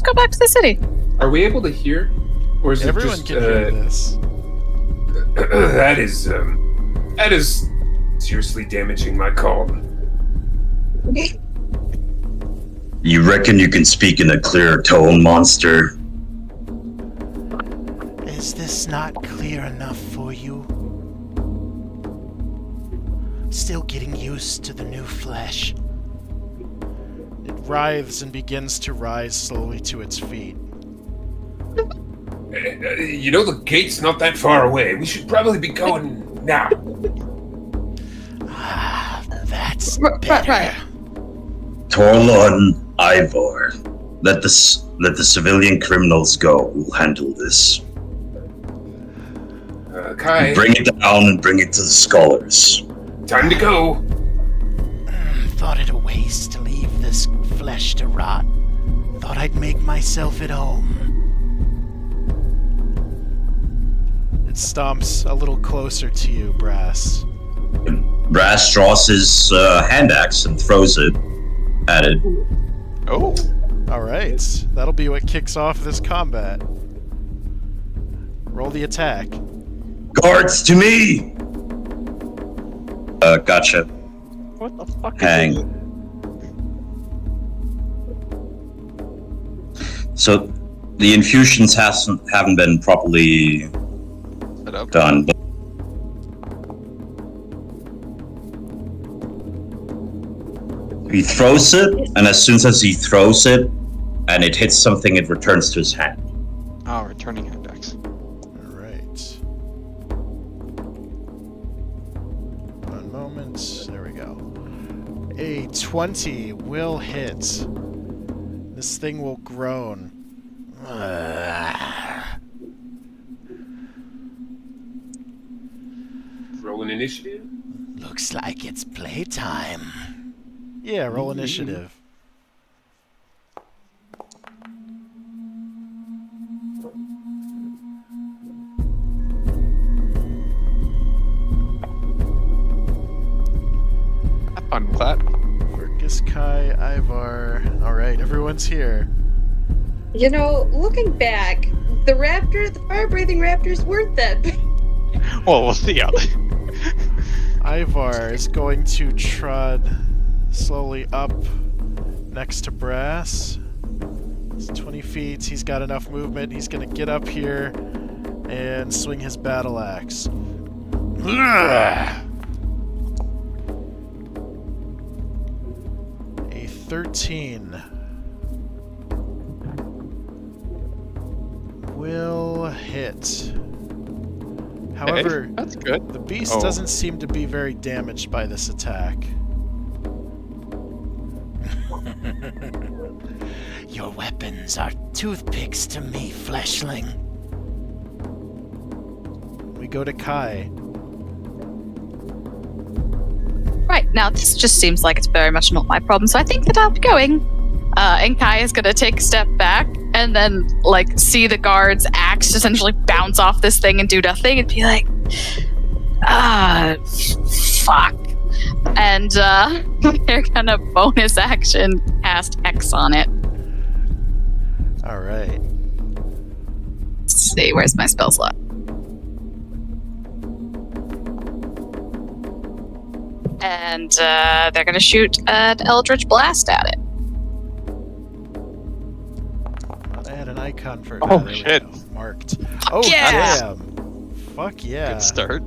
go back to the city. Are we able to hear, or is Everyone it just? can hear this. That is seriously damaging my calm. You reckon you can speak in a clear tone, monster? Is this not clear enough for you? Still getting used to the new flesh. It writhes and begins to rise slowly to its feet. You know the gate's not that far away. We should probably be going now. Ah, that's Right. better. Torlon, Ivar, let the civilian criminals go. We'll handle this. Kai, Bring it down and bring it to the scholars. time to go. Thought it a waste to leave this flesh to rot. Thought I'd make myself at home. It stomps a little closer to you, Brass. Brass draws his hand axe and throws it at it. Oh. Alright, that'll be what kicks off this combat. Roll the attack. Guards to me! Gotcha. What the fuck Hang. is it? So, the infusions haven't been properly Set up. done. But he throws it, and as soon as he throws it, and it hits something, it returns to his hand. Oh, returning hand axe. Alright. moment. There we go. A 20 will hit. This thing will groan. Roll an initiative. Looks like it's playtime. Yeah, roll initiative. Have fun with that. Verkus, Kai, Ivar. Alright, everyone's here. You know, looking back, the fire-breathing raptors weren't that big. Well, we'll see how they... Ivar is going to trot slowly up next to Brass. It's 20 feet. He's got enough movement. He's going to get up here and swing his battle axe. A 13 will hit. However, Hey, that's good. the beast doesn't seem to be very damaged by this attack. Your weapons are toothpicks to me, fleshling. We go to Kai. Right, now this just seems like it's very much not my problem, so I think that I'll be going. And Kai is gonna take a step back and then, like, see the guard's axe essentially bounce off this thing and do nothing and be like, fuck. And, they're gonna bonus action cast X on it. Alright. Let's see, where's my spell slot? And, they're gonna shoot an Eldritch Blast at it. I had an icon for Oh, there we shit. go. Marked. Oh, yeah! damn. Fuck yeah. Good start.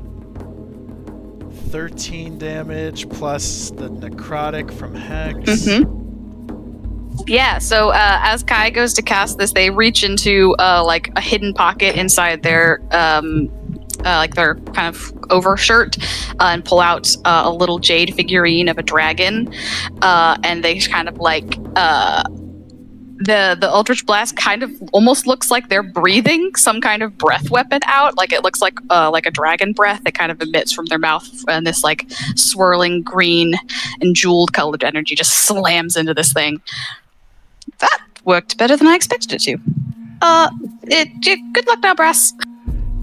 13 damage plus the necrotic from Hex. Mm-hmm. Yeah, so as Kai goes to cast this, they reach into like a hidden pocket inside their like their kind of overshirt and pull out a little jade figurine of a dragon, and they kind of like the Eldritch Blast kind of almost looks like they're breathing some kind of breath weapon out. Like it looks like a dragon breath that kind of emits from their mouth, and this like swirling green and jeweled colored energy just slams into this thing. That worked better than I expected it to. Good luck now, Brass.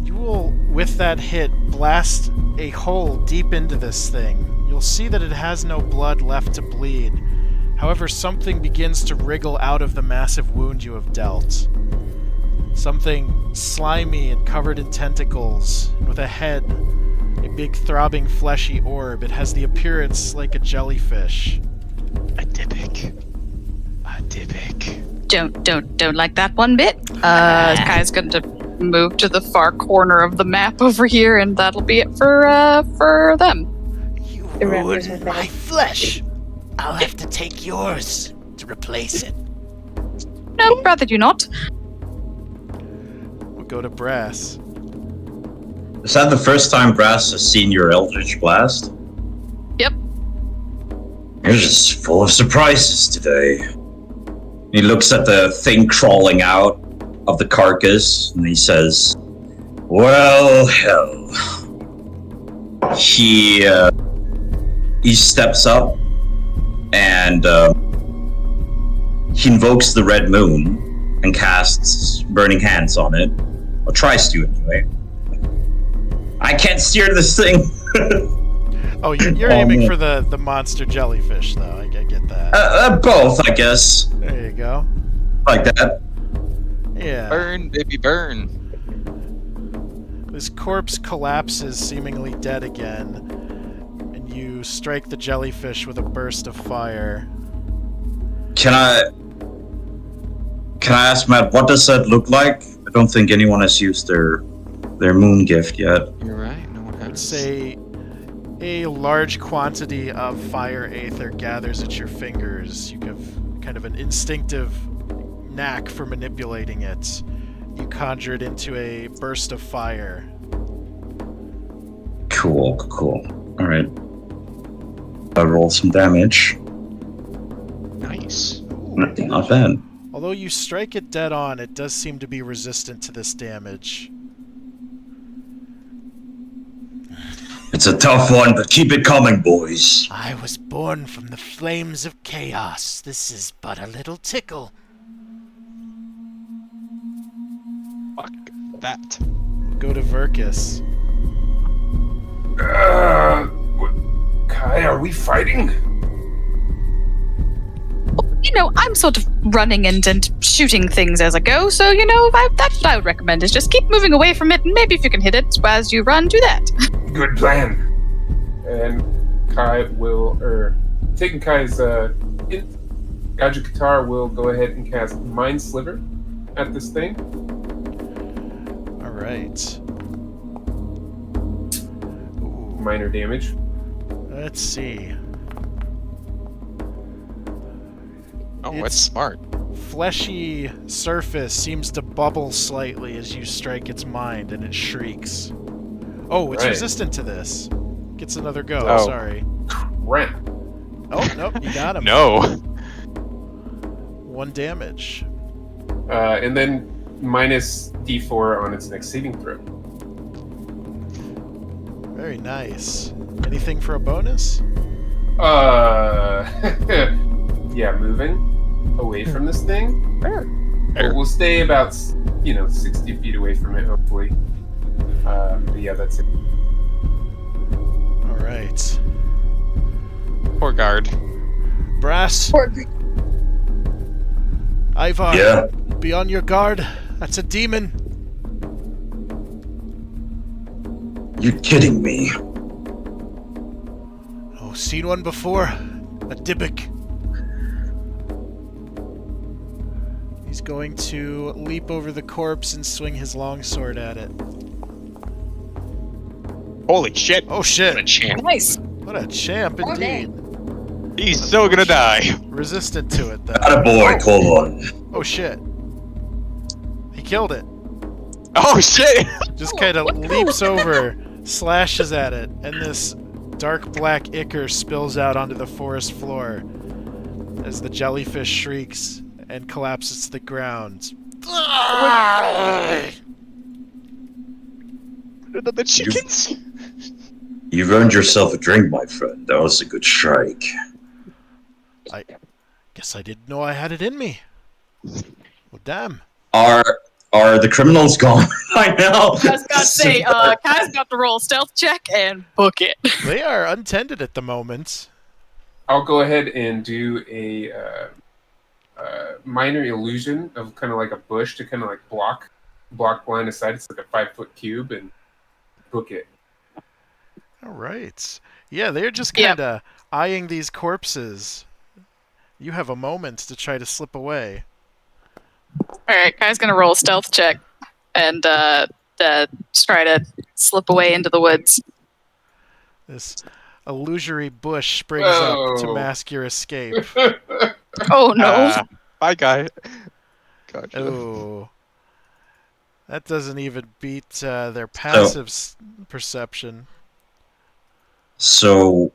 You will, with that hit, blast a hole deep into this thing. You'll see that it has no blood left to bleed. However, something begins to wriggle out of the massive wound you have dealt. Something slimy and covered in tentacles, with a head, a big throbbing fleshy orb. It has the appearance like a jellyfish. A Dybbuk. A Dybbuk. Don't like that one bit. Kai's going to move to the far corner of the map over here, and that'll be it for them. You The raptors ruined are my bad. flesh. I'll have to take yours to replace it. No, rather do not. We'll go to Brass. Is that the first time Brass has seen your Eldritch Blast? Yep. You're just full of surprises today. He looks at the thing crawling out of the carcass, and he says, "Well, hell." He steps up, and he invokes the Red Moon and casts Burning Hands on it. Or tries to, anyway. I can't steer this thing! Oh, you're aiming for the monster jellyfish, though. I get that. Both, I guess. There you go. Like that. Yeah. Burn, baby, burn. This corpse collapses, seemingly dead again, and you strike the jellyfish with a burst of fire. Can I ask, Matt, what does that look like? I don't think anyone has used their moon gift yet. You're right, no one has. Say a large quantity of fire aether gathers at your fingers. You have kind of an instinctive knack for manipulating it. You conjure it into a burst of fire. Cool. Alright. I roll some damage. Nice. Not bad. Although you strike it dead on, it does seem to be resistant to this damage. It's a tough one, but keep it coming, boys. I was born from the flames of chaos. This is but a little tickle. Fuck that. We'll go to Verkus. Kai, are we fighting? You know, I'm sort of running and shooting things as I go, so, you know, that's what I would recommend is just keep moving away from it, and maybe if you can hit it as you run, do that. Good plan. And Kai will, taking Kai's gadget guitar, will go ahead and cast Mind Sliver at this thing. Alright. Minor damage. Let's see. Oh, It's- that's smart. Fleshy surface seems to bubble slightly as you strike its mind, and it shrieks. Oh, it's Right. resistant to this. Gets another go, Oh. sorry. Crap. Oh, nope, you got him. No. 1 damage. And then minus D4 on its next saving throw. Very nice. Anything for a bonus? Yeah, moving away from this thing. Fair. We'll stay about, 60 feet away from it, hopefully. But yeah, that's it. Alright. Poor guard. Brass, Poor Ivar, Yeah. be on your guard. That's a demon. You're kidding me. Oh, seen one before? A Dybbuk. He's going to leap over the corpse and swing his longsword at it. Holy shit. Oh What a shit! champ. Nice. What a champ Oh, indeed. He's so gonna die. Resistant to it though. Attaboy, Colon. Oh shit. He killed it. Oh shit. Just kind of leaps over, slashes at it, and this dark black ichor spills out onto the forest floor as the jellyfish shrieks and collapses to the ground. The chickens. You've earned yourself a drink, my friend. That was a good strike. I guess I didn't know I had it in me. Well, damn. Are the criminals gone by now? I was about to say, Kai's got to roll a stealth check and book it. They are untended at the moment. I'll go ahead and do a minor illusion of kind of like a bush to kind of like block line of sight. It's like a 5-foot cube, and book it. All right. Yeah, they're just Yep. kind of eyeing these corpses. You have a moment to try to slip away. Alright, Kai's gonna roll a stealth check and try to slip away into the woods. This illusory bush springs up to Whoa. mask your escape. Oh no. Bye, guy. Gotcha. Oh. That doesn't even beat their passive perception. So,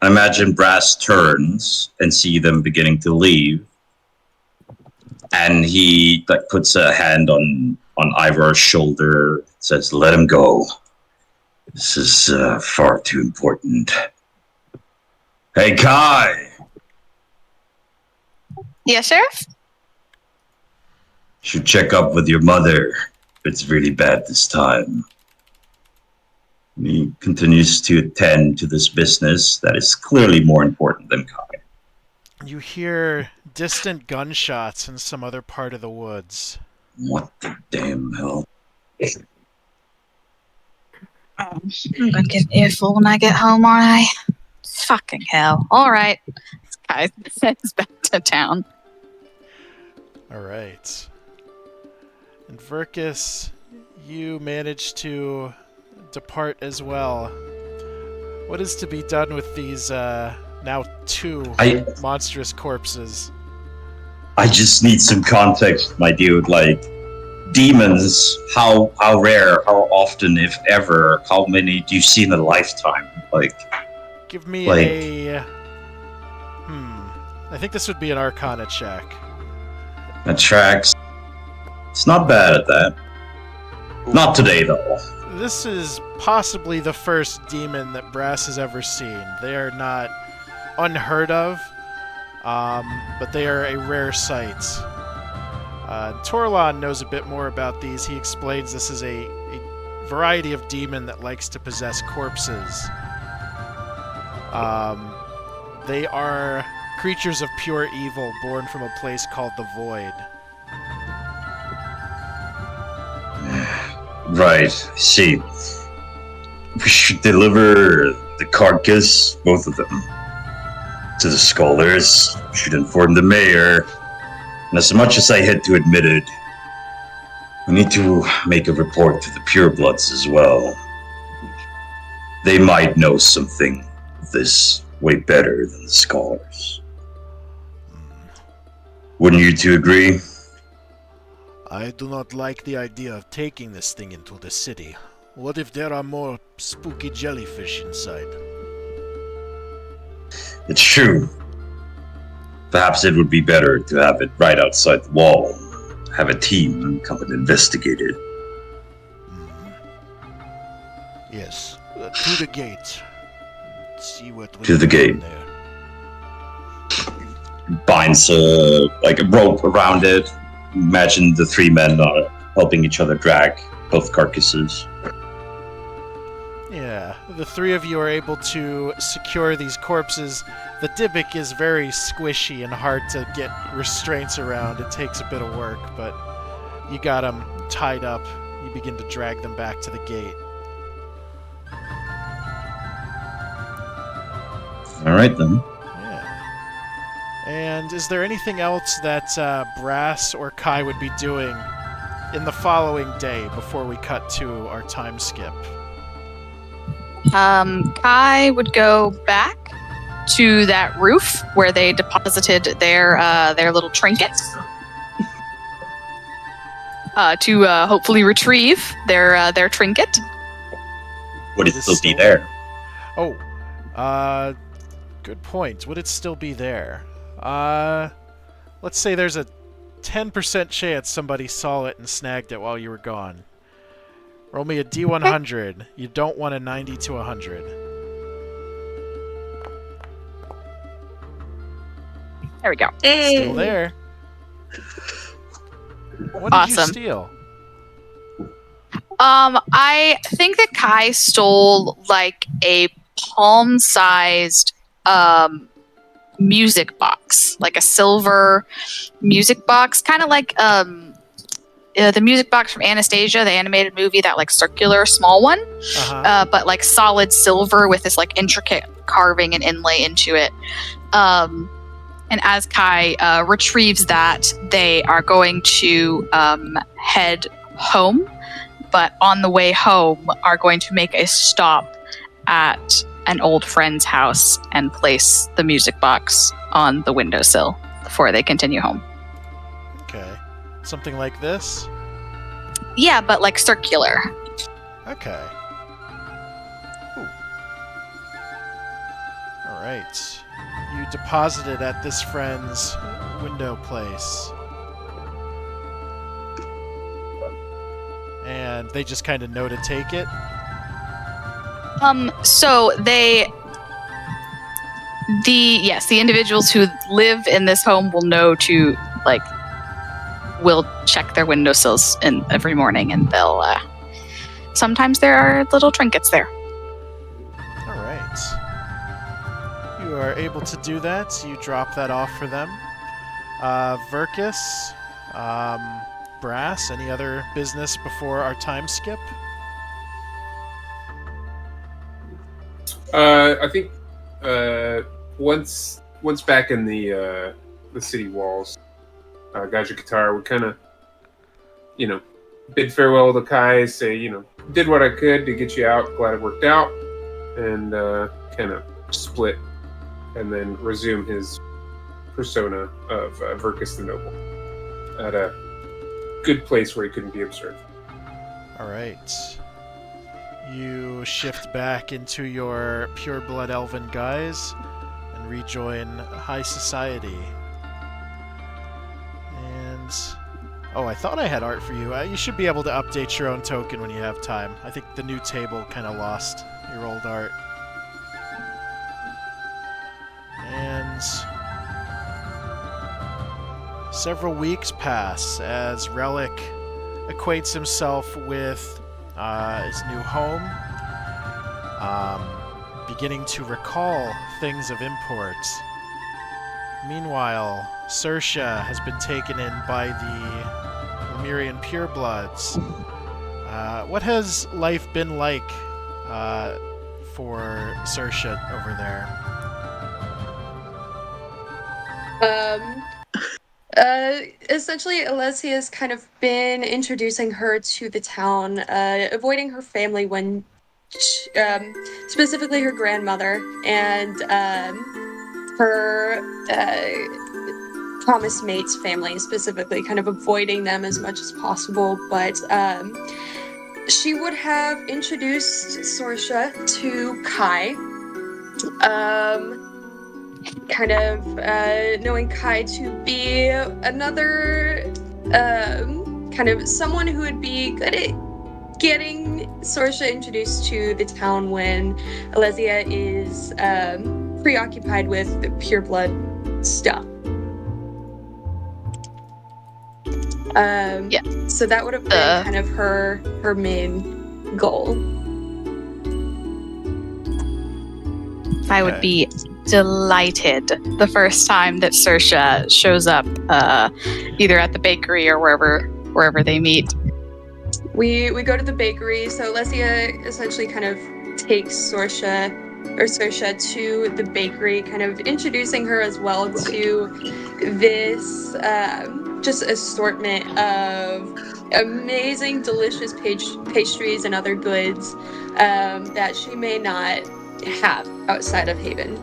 I imagine Brass turns and see them beginning to leave, and he like puts a hand on Ivar's shoulder, says, "Let him go. This is far too important." Hey, Kai, Yeah, Sheriff? should check up with your mother. It's really bad this time. He continues to attend to this business that is clearly more important than Kai. You hear distant gunshots in some other part of the woods. What the damn hell? I'm gonna get an earful when I get home, aren't I? Fucking hell. Alright. This guy heads back to town. All right. And Verkus, you manage to depart as well. What is to be done with these now 2 monstrous corpses? I just need some context, my dude. Like, demons, how rare, how often, if ever, how many do you see in a lifetime? Like, Give me Like- a... I think this would be an Arcana check. That tracks. It's not bad at that. Not today, though. This is possibly the first demon that Brass has ever seen. They are not unheard of, but they are a rare sight. Torlon knows a bit more about these. He explains this is a variety of demon that likes to possess corpses. They are creatures of pure evil born from a place called the Void. Right, I see. We should deliver the carcass, both of them, to the scholars. We should inform the mayor. And as much as I hate to admit it, we need to make a report to the purebloods as well. They might know something of this way better than the scholars. Wouldn't you two agree? I do not like the idea of taking this thing into the city. What if there are more spooky jellyfish inside? It's true. Perhaps it would be better to have it right outside the wall. Have a team come and investigate it. Yes. To the gate. See what To the we gate. there. Binds a rope around it. Imagine the three men helping each other drag both carcasses. Yeah, the three of you are able to secure these corpses. The Dybbuk is very squishy and hard to get restraints around. It takes a bit of work, but you got them tied up. You begin to drag them back to the gate. Alright then. Yeah. And is there anything else that Brass or Kai would be doing in the following day before we cut to our time skip? Kai would go back to that roof where they deposited their little trinkets to hopefully retrieve their trinket. Would it This still be still- there? Oh, good point. Would it still be there? Let's say there's a 10% chance somebody saw it and snagged it while you were gone. Roll me a D100. You don't want a 90 to 100. There we go. Hey. Still there. What did you Awesome. steal? I think that Kai stole like a palm-sized music box, like a silver music box, kind of like the music box from Anastasia, the animated movie, that like circular small one, Uh-huh. but like solid silver with this like intricate carving and inlay into it. And as Kai retrieves that, they are going to head home, but on the way home are going to make a stop at an old friend's house and place the music box on the windowsill before they continue home. Okay. Something like this? Yeah, but like circular. Okay. Ooh. All right. You deposited at this friend's window place. And they just kind of know to take it. So the individuals who live in this home will know to will check their windowsills every morning, and they'll sometimes there are little trinkets there. All right. You are able to do that. You drop that off for them. Verkus, Brass, any other business before our time skip? I think once back in the city walls, Gaja Katar would kind of, bid farewell to Kai, say, did what I could to get you out, glad it worked out, and kind of split, and then resume his persona of Verkus the Noble at a good place where he couldn't be observed. All right. you shift back into your pure blood elven guise and rejoin high society. And oh, I thought I had art for you. You should be able to update your own token when you have time. I think the new table kind of lost your old art. And several weeks pass as Relic acquaints himself with his new home, beginning to recall things of import. Meanwhile, Saoirse has been taken in by the Lemurian purebloods. What has life been like for Saoirse over there? Essentially, Alessia has kind of been introducing her to the town, avoiding her family when, specifically her grandmother and her promised mate's family, specifically, kind of avoiding them as much as possible. But she would have introduced Saoirse to Kai. Kind of knowing Kai to be another kind of someone who would be good at getting Saoirse introduced to the town when Alessia is preoccupied with the pureblood stuff. Yeah. So that would have been kind of her main goal. I would be delighted the first time that Saoirse shows up, either at the bakery or wherever they meet. We go to the bakery, so Alessia essentially kind of takes Saoirse to the bakery, kind of introducing her as well to this just assortment of amazing, delicious pastries and other goods that she may not have outside of Haven.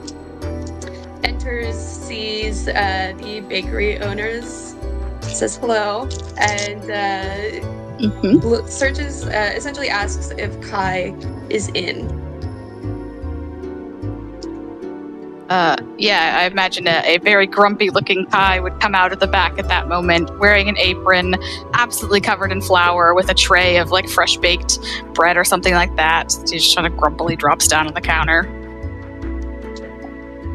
Enters, sees the bakery owners, says hello, and searches, essentially asks if Kai is in. Yeah, I imagine a very grumpy-looking Kai would come out of the back at that moment, wearing an apron, absolutely covered in flour, with a tray of like fresh-baked bread or something like that. He just kind of grumpily drops down on the counter.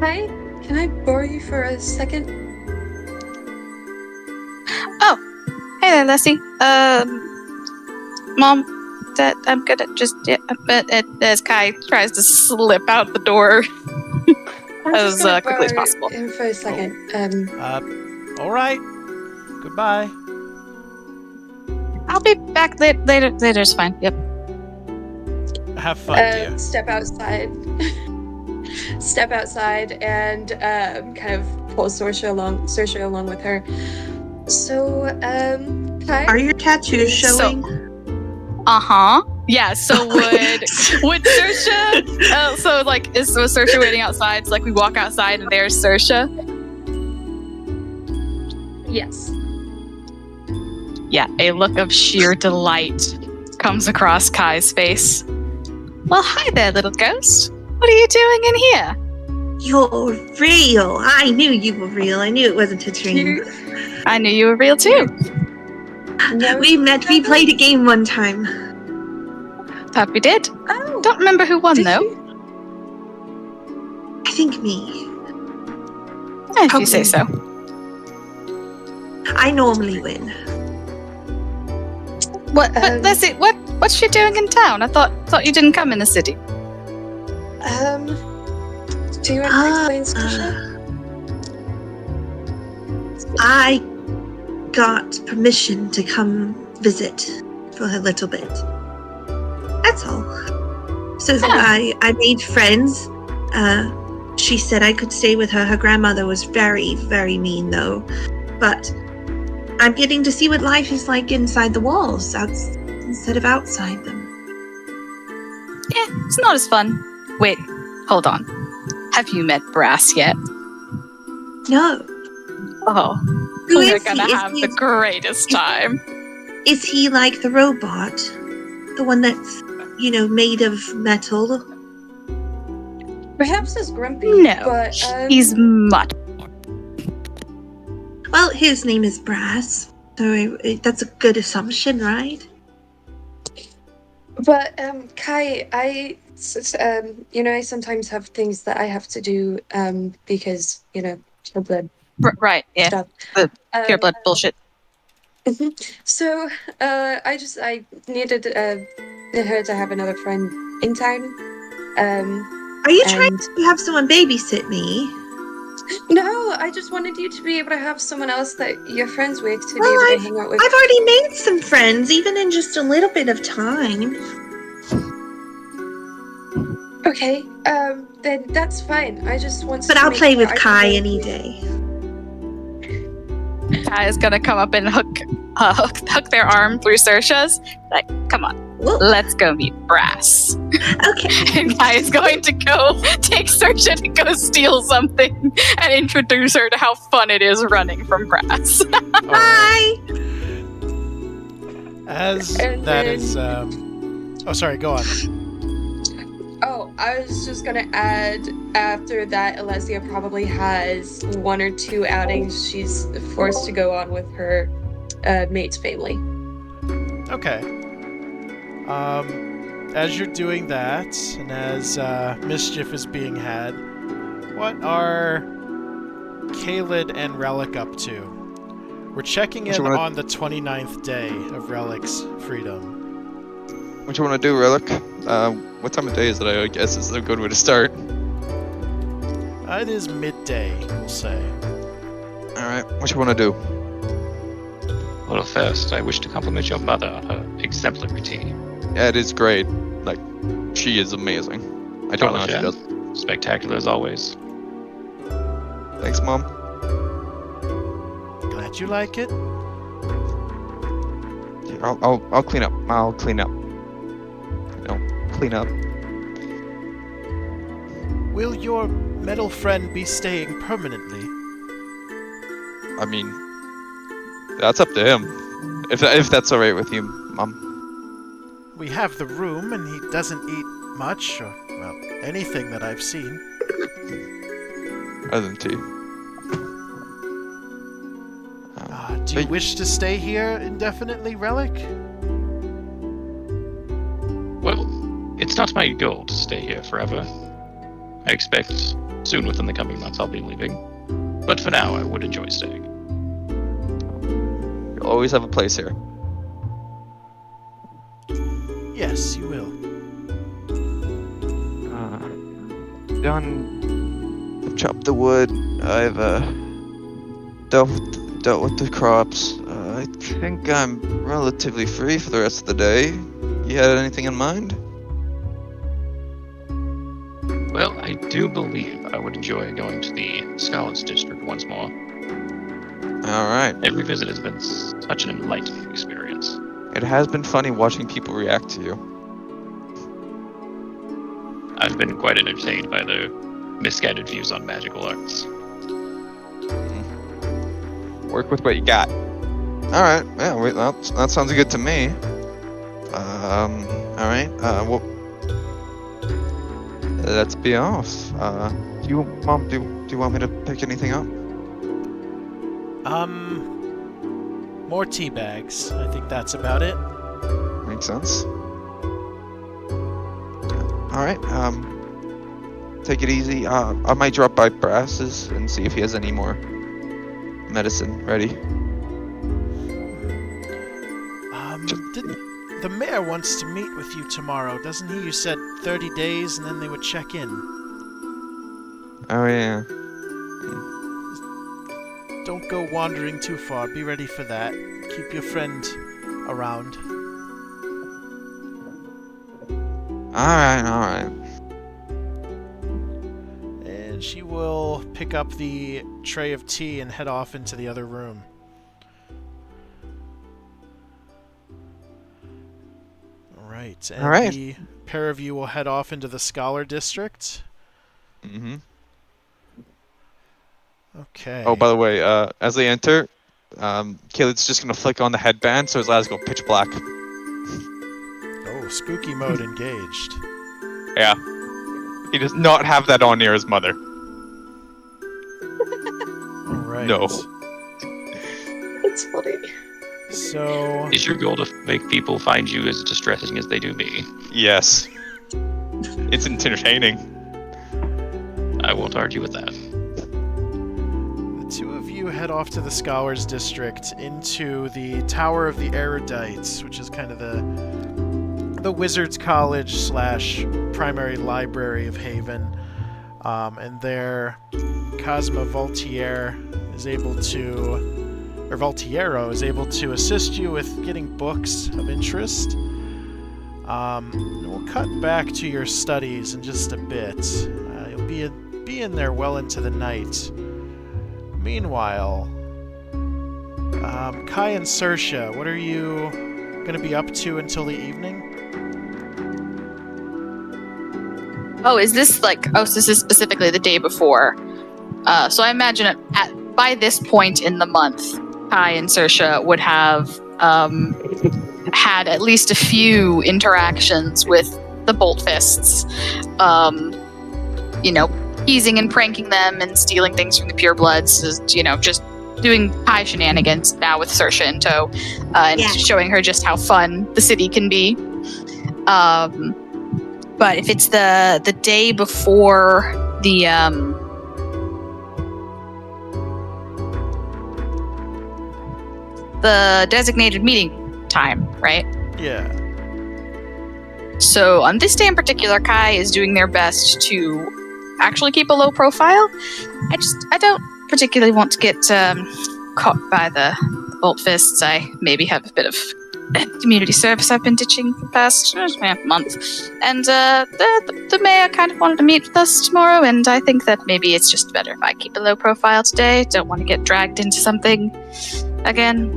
Hi, can I borrow you for a second? Oh, hey there, Leslie. Mom, Dad, I'm gonna just as Kai tries to slip out the door. As quickly as possible. Him for a second. All right. Goodbye. I'll be back later. Later's fine. Yep. Have fun, dear. Step outside. Step outside and kind of pull Saoirse along with her. So, Kai? Are your tattoos showing? Yeah, so would Saoirse so like is Saoirse waiting outside? So like we walk outside and there's Saoirse? Yes. Yeah, a look of sheer delight comes across Kai's face. Well, hi there, little ghost. What are you doing in here? You're real. I knew you were real. I knew it wasn't a dream. I knew you were real too. We played a game one time. Thought we did. Oh. Don't remember who won though. I think me. If you say so. I normally win. What? But Leslie, what's she doing in town? I thought you didn't come in the city. Do you want to explain, Saoirse? I got permission to come visit for a little bit. That's all. So I made friends. She said I could stay with her. Her grandmother was very, very mean, though. But I'm getting to see what life is like inside the walls, instead of outside them. Yeah, it's not as fun. Wait, hold on. Have you met Brass yet? No. Oh, we're gonna have the greatest time. Is he like the robot? The one that's made of metal? Perhaps as grumpy, No, but he's much. Well, his name is Brass, so that's a good assumption, right? But Kai, I sometimes have things that I have to do because pure blood Right, yeah. stuff. The pure blood bullshit. So I needed her to have another friend in town. Are you trying And to have someone babysit me? no, I just wanted you to be able to have someone else that you're friends with to be Well, able to I've hang out with. already made some friends, even in just a little bit of time. Okay, then that's fine. I just want But to I'll make play sure with I can Kai play any with you. day. Kai is gonna come up and hook their arm through Saoirse's. Like, come on, Whoop. let's go meet Brass. Okay. And Kai is going to go take Saoirse to go steal something and introduce her to how fun it is running from Brass. Bye. As And that then- is, oh, sorry. Go on. Oh, I was just gonna add, after that, Alessia probably has 1 or 2 outings she's forced to go on with her mate's family. Okay. As you're doing that, and as mischief is being had, what are Kaled and Relic up to? We're checking What in you wanna- on the 29th day of Relic's freedom. What you want to do, Relic? What time of day is it? I guess is a good way to start. It is midday, we'll say. Alright, what you want to do? Well, first, I wish to compliment your mother on her exemplarity. Yeah, it is great. Like, she is amazing. I don't know how she does. Spectacular as always. Thanks, Mom. Glad you like it. Yeah, I'll clean up. I'll clean up. Clean up. Will your metal friend be staying permanently? I mean, that's up to him. If that's alright with you, Mom. We have the room, and he doesn't eat much, or, well, anything that I've seen. Other than tea. Do you wish to stay here indefinitely, Relic? Well, it's not my goal to stay here forever. I expect soon within the coming months I'll be leaving. But for now, I would enjoy staying. You'll always have a place here. Yes, you will. I've chopped the wood. I've dealt with the crops. I think I'm relatively free for the rest of the day. You had anything in mind? Well, I do believe I would enjoy going to the Scholars District once more. Alright. Every visit has been such an enlightening experience. It has been funny watching people react to you. I've been quite entertained by their misguided views on magical arts. Work with what you got. Alright, yeah, that sounds good to me. Alright, well, let's be off. Mom, do you want me to pick anything up? More tea bags. I think that's about it. Makes sense. Alright, take it easy. I might drop by Brass's and see if he has any more medicine ready. The mayor wants to meet with you tomorrow, doesn't he? You said 30 days and then they would check in. Oh, yeah. Don't go wandering too far. Be ready for that. Keep your friend around. Alright. And she will pick up the tray of tea and head off into the other room. Alright, and Alright. the pair of you will head off into the Scholar District. Mm-hmm. Okay. Oh, by the way, as they enter, Caleb's just gonna flick on the headband so his eyes go pitch black. Oh. spooky mode engaged. Yeah. He does not have that on near his mother. All right. No. It's funny. So Is your goal to make people find you as distressing as they do me? Yes. It's entertaining. I won't argue with that. the two of you head off to the Scholars District into the Tower of the Erudites, which is kind of the Wizards College / primary library of Haven. And there, Cosma Voltiero is able to assist you with getting books of interest. And we'll cut back to your studies in just a bit. You'll be in there well into the night. Meanwhile, Kai and Saoirse, what are you going to be up to until the evening? Oh, is this like? Oh, so this is specifically the day before. So I imagine by this point in the month, Kai and Saoirse would have had at least a few interactions with the Bolt Fists. Teasing and pranking them and stealing things from the Purebloods. Just doing Kai shenanigans now with Saoirse in tow, and showing her just how fun the city can be. But if it's the day before the designated meeting time, right? Yeah. So on this day in particular, Kai is doing their best to actually keep a low profile. I don't particularly want to get caught by the Bolt Fists. I maybe have a bit of community service I've been ditching for the past month. And the mayor kind of wanted to meet with us tomorrow, and I think that maybe it's just better if I keep a low profile today. Don't want to get dragged into something again.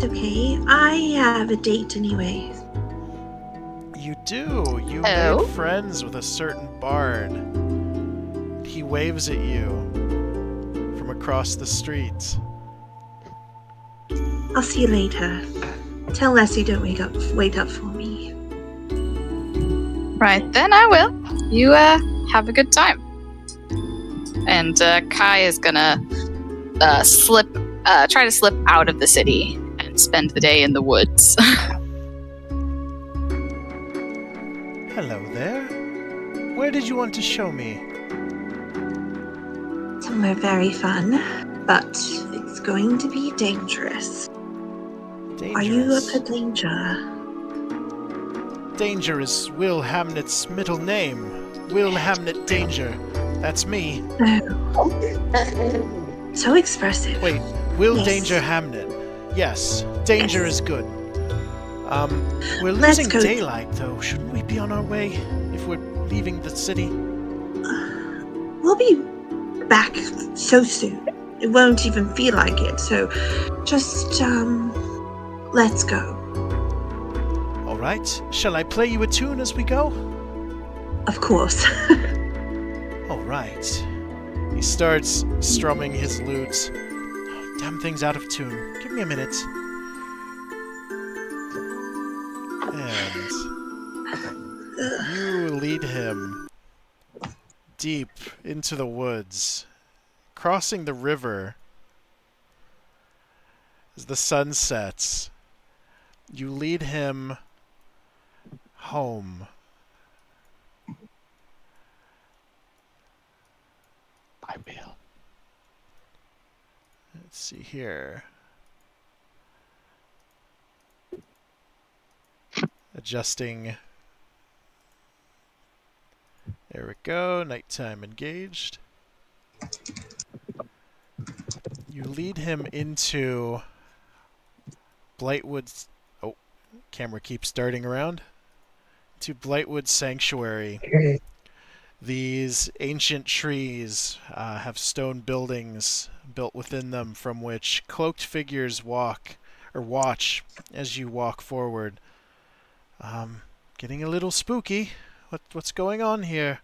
Okay, I have a date anyway. You do. You Oh? made friends with a certain bard. He waves at you from across the street. I'll see you later. Tell Leslie don't wait up for me. Right, then I will. You have a good time. And Kai is gonna try to slip out of the city and spend the day in the woods. Hello there. Where did you want to show me? Somewhere very fun, but it's going to be dangerous. Are you up for danger? Danger is Will Hamnet's middle name. Will Hamnet Danger. That's me. No. So expressive. Wait, Will Yes. Danger Hamnet. Yes, danger Yes. is good. We're Let's losing go. daylight, though. Shouldn't we be on our way if we're leaving the city? We'll be back so soon. It won't even feel like it. So just, let's go. All right. Shall I play you a tune as we go? Of course. All right. He starts strumming his lute. Damn thing's out of tune. Give me a minute. And you lead him deep into the woods, crossing the river as the sun sets. You lead him home. I will. Let's see here. Adjusting. There we go. Nighttime engaged. You lead him into Blightwood's. Oh, camera keeps darting around. To Blightwood Sanctuary. These ancient trees have stone buildings built within them from which cloaked figures watch as you walk forward. Getting a little spooky. What's going on here?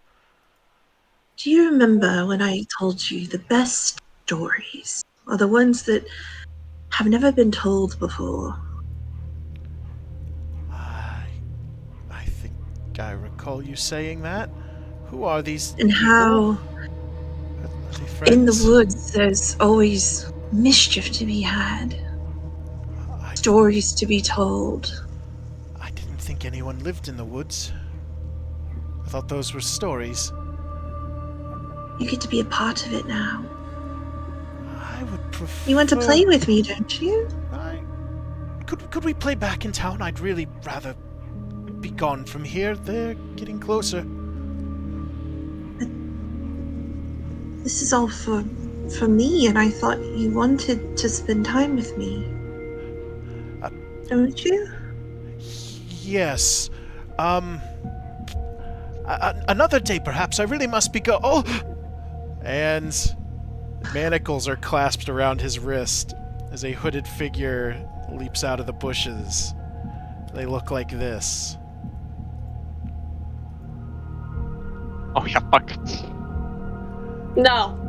Do you remember when I told you the best stories are the ones that have never been told before? I recall you saying that. Who are these And people? how Are they in the friends? woods there's always mischief to be had, I stories to be told. didn't think anyone lived in the woods. I thought those were stories. You get to be a part of it now. I would prefer... You want to play with me, don't you? Could we play back in town? I'd really rather be gone from here. They're getting closer. This is all for me, and I thought you wanted to spend time with me. Don't you? Yes. Another day, perhaps. I really must be go... Oh! And manacles are clasped around his wrist as a hooded figure leaps out of the bushes. They look like this. Oh yeah, fuck. No.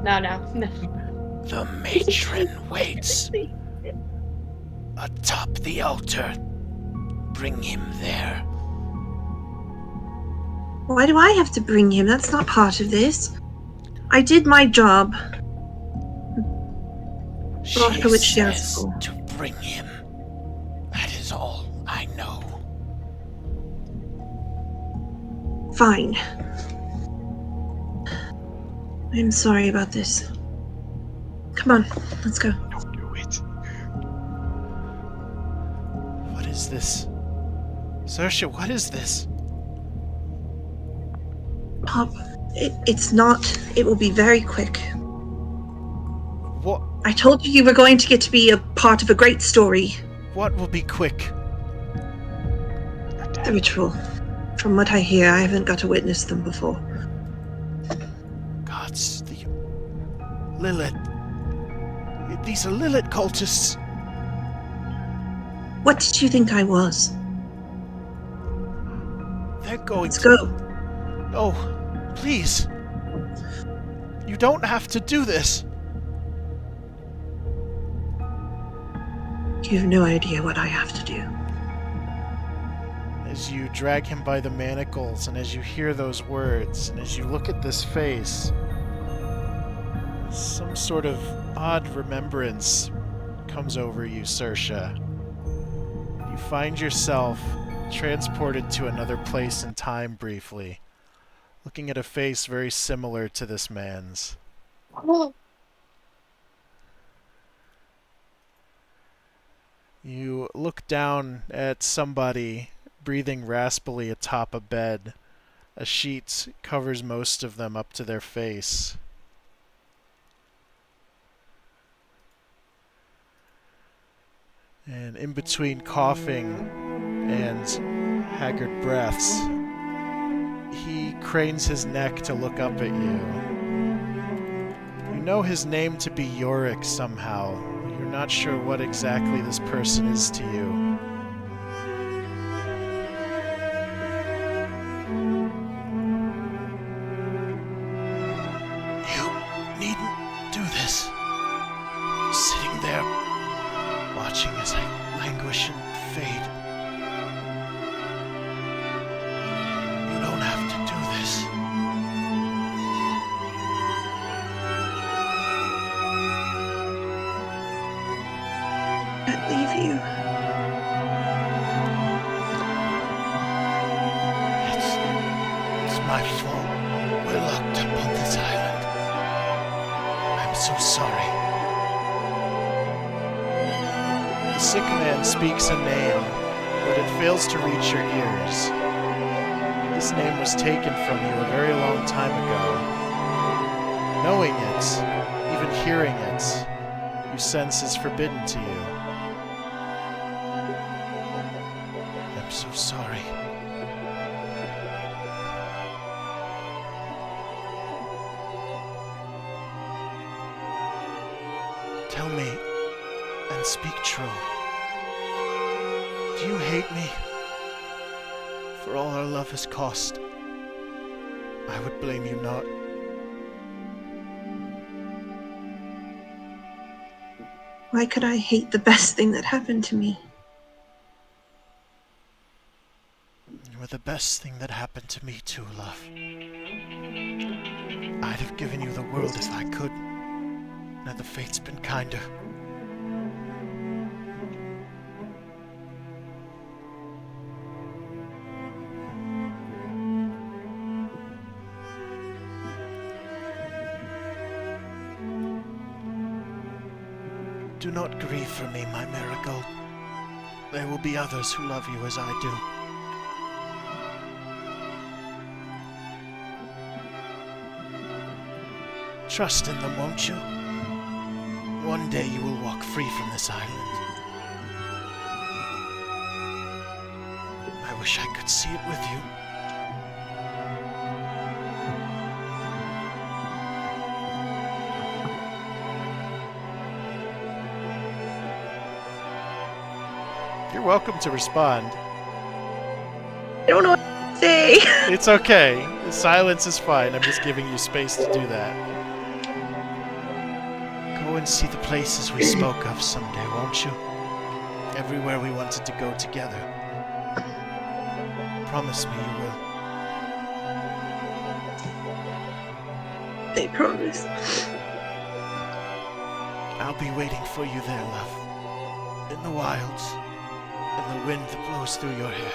The matron waits atop the altar. Bring him there. Why do I have to bring him? That's not part of this. I did my job. She For which she says asked for. to bring him. That is all I know. Fine. I'm sorry about this. Come on, let's go. Don't do it. What is this? Saoirse, what is this? Pop, it's not. It will be very quick. What? I told you you were going to get to be a part of a great story. What will be quick? The ritual. From what I hear, I haven't got to witness them before. Gods, the Lilith. These are Lilith cultists. What did you think I was? They're going Let's to... go. No, please. You don't have to do this. You have no idea what I have to do. As you drag him by the manacles, and as you hear those words, and as you look at this face, some sort of odd remembrance comes over you, Saoirse. You find yourself transported to another place and time briefly, looking at a face very similar to this man's. You look down at somebody breathing raspily atop a bed. A sheet covers most of them up to their face. And in between coughing and haggard breaths, he cranes his neck to look up at you. You know his name to be Yorick somehow. You're not sure what exactly this person is to you. You needn't do this. Sitting there, watching as I languish and fade. You don't have to do this. Can't leave you. It's my fault. We're locked up on this island. I'm so sorry. The sick man speaks a name, but it fails to reach your ears. This name was taken from you a very long time ago. Knowing it, even hearing it, you sense is forbidden to you. I'm so sorry. Tell me, and speak true. Do you hate me? For all our love has cost, I would blame you not. Why could I hate the best thing that happened to me? You were the best thing that happened to me too, love. I'd have given you the world if I could. Now the fate's been kinder. Do not grieve for me, my marigold. There will be others who love you as I do. Trust in them, won't you? One day you will walk free from this island. I wish I could see it with you. You're welcome to respond. I don't know what to say. It's okay. The silence is fine. I'm just giving you space to do that. Go and see the places we spoke of someday, won't you? Everywhere we wanted to go together. Promise me you will. I promise. I'll be waiting for you there, love. In the wilds. In the wind that blows through your hair.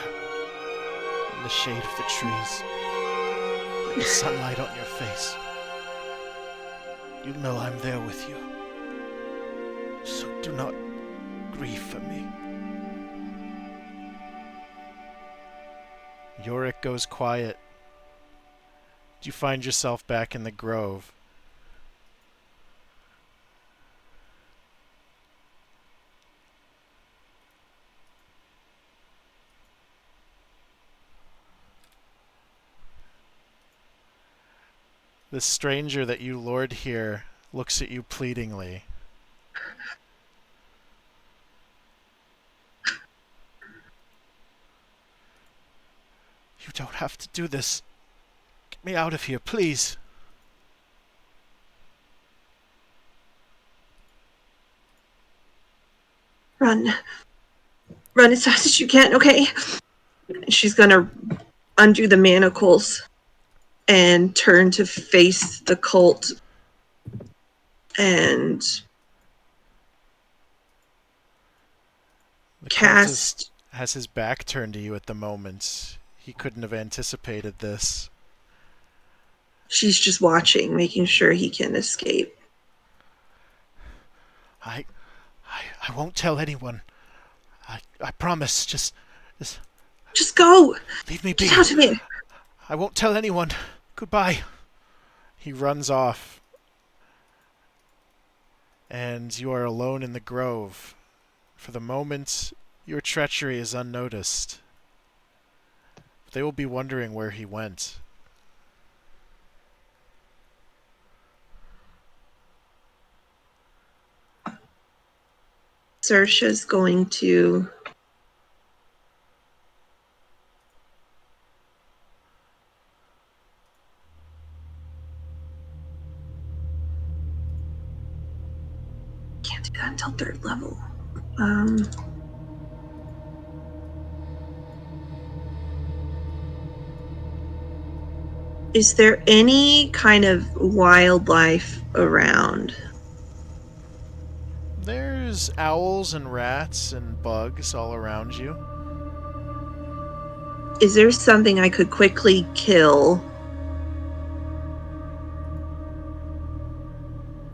In the shade of the trees. The sunlight on your face. You know I'm there with you. So do not grieve for me. Yorick goes quiet. You find yourself back in the grove. The stranger that you lured here looks at you pleadingly. You don't have to do this. Get me out of here, please. Run. Run as fast as you can, okay? She's gonna undo the manacles and turn to face the cult and The cast. cultist has his back turned to you at the moment. He couldn't have anticipated this. She's just watching, making sure he can escape. I won't tell anyone. I promise. Just go. Leave me be. Get out of here. I won't tell anyone. Goodbye. He runs off. And you are alone in the grove. For the moment, your treachery is unnoticed. They will be wondering where he went. Saoirse's going to can't do that until 3rd level. Is there any kind of wildlife around? There's owls and rats and bugs all around you. Is there something I could quickly kill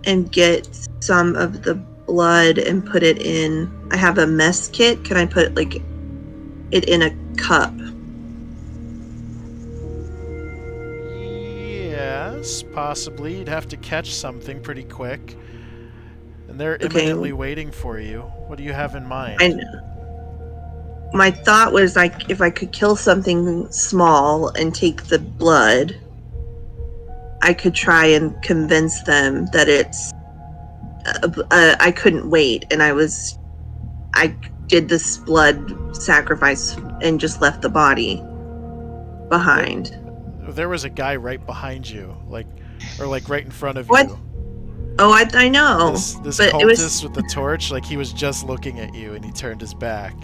and get some of the blood and put it in? I have a mess kit. Can I put it in a cup? Yes, possibly. You'd have to catch something pretty quick. And they're imminently waiting for you. What do you have in mind? I know. My thought was if I could kill something small and take the blood, I could try and convince them that it's I couldn't wait, and I did this blood sacrifice and just left the body behind. There was a guy right behind you, right in front of What? you. Oh, I know. This but cultist with the torch, he was just looking at you and he turned his back.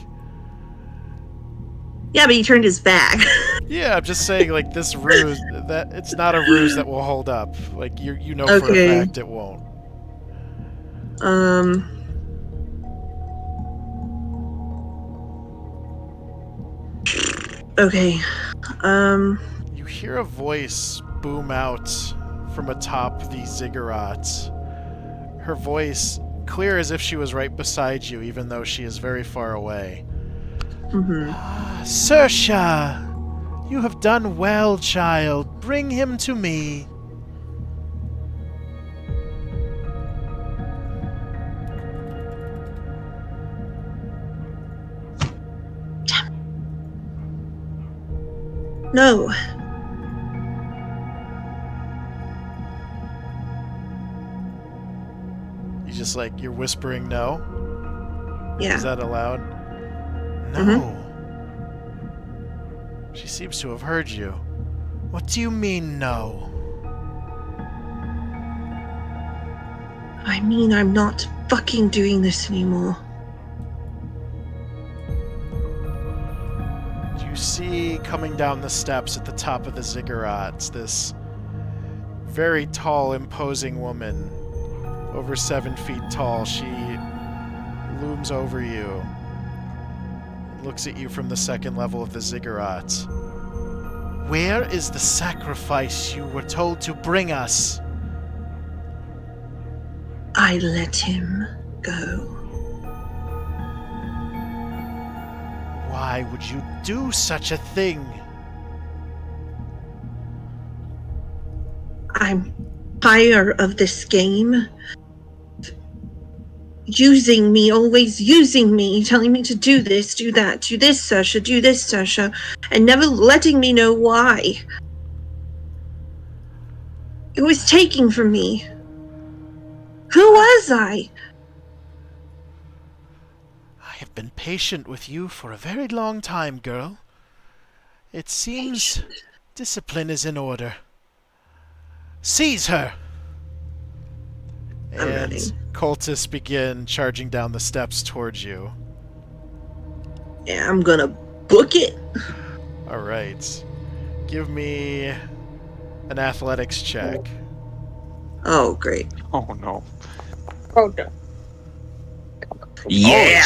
Yeah, but he turned his back. Yeah, I'm just saying, like, this ruse, that it's not a ruse that will hold up. Like, you know for a Okay. fact it won't. Okay. You hear a voice boom out from atop the ziggurats. Her voice clear as if she was right beside you, even though she is very far away. Saoirse, you have done well, child. Bring him to me. No. You just like, you're whispering no? Yeah. Is that allowed? No. She seems to have heard you. What do you mean, no? I mean, I'm not fucking doing this anymore. You see coming down the steps at the top of the ziggurats this very tall, imposing woman, over 7 feet tall. She looms over you, looks at you from the second level of the ziggurats. Where is the sacrifice you were told to bring us? I let him go. Why would you do such a thing? I'm tired of this game. Using me, always using me, telling me to do this, do that, do this, Saoirse, do this, Saoirse, and never letting me know why. It was taking from me. Who was I? I have been patient with you for a very long time, girl. It seems discipline is in order. Seize her! I'm And ready. cultists begin charging down the steps towards you. Yeah, I'm gonna book it. Alright. Give me an athletics check. Oh, great. Oh no. Oh, no. Yeah.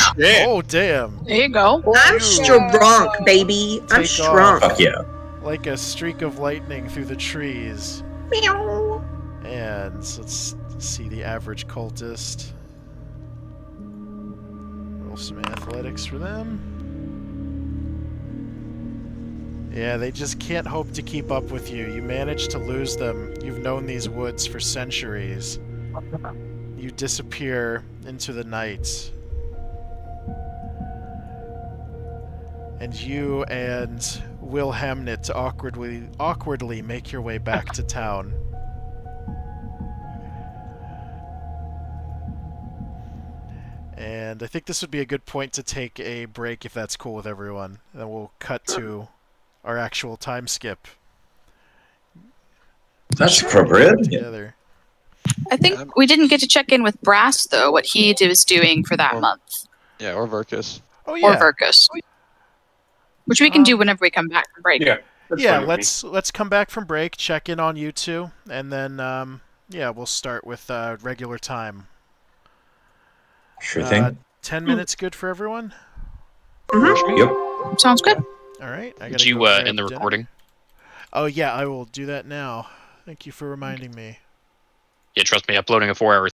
Oh, damn. There you go. I'm You strong, baby. I'm take strong. off Fuck yeah. like a streak of lightning through the trees. Meow. And let's see the average cultist. Roll some athletics for them. Yeah, they just can't hope to keep up with you. You managed to lose them. You've known these woods for centuries. You disappear into the night. And you and Will Hamnet awkwardly make your way back to town. And I think this would be a good point to take a break if that's cool with everyone. Then we'll cut to our actual time skip. That's appropriate. Together. I think we didn't get to check in with Brass, though, what he was doing for that month. Yeah, or Verkus. Oh Or yeah. Verkus. Which we can do whenever we come back from break. Yeah. That's Yeah, fine with me. let's come back from break, check in on you two, and then yeah, we'll start with regular time. Sure thing. 10 minutes good for everyone? Yep. Sounds good. All right. I Did gotta you go grab end the dinner. recording? Oh yeah, I will do that now. Thank you for reminding me. Yeah, trust me, uploading a 4-hour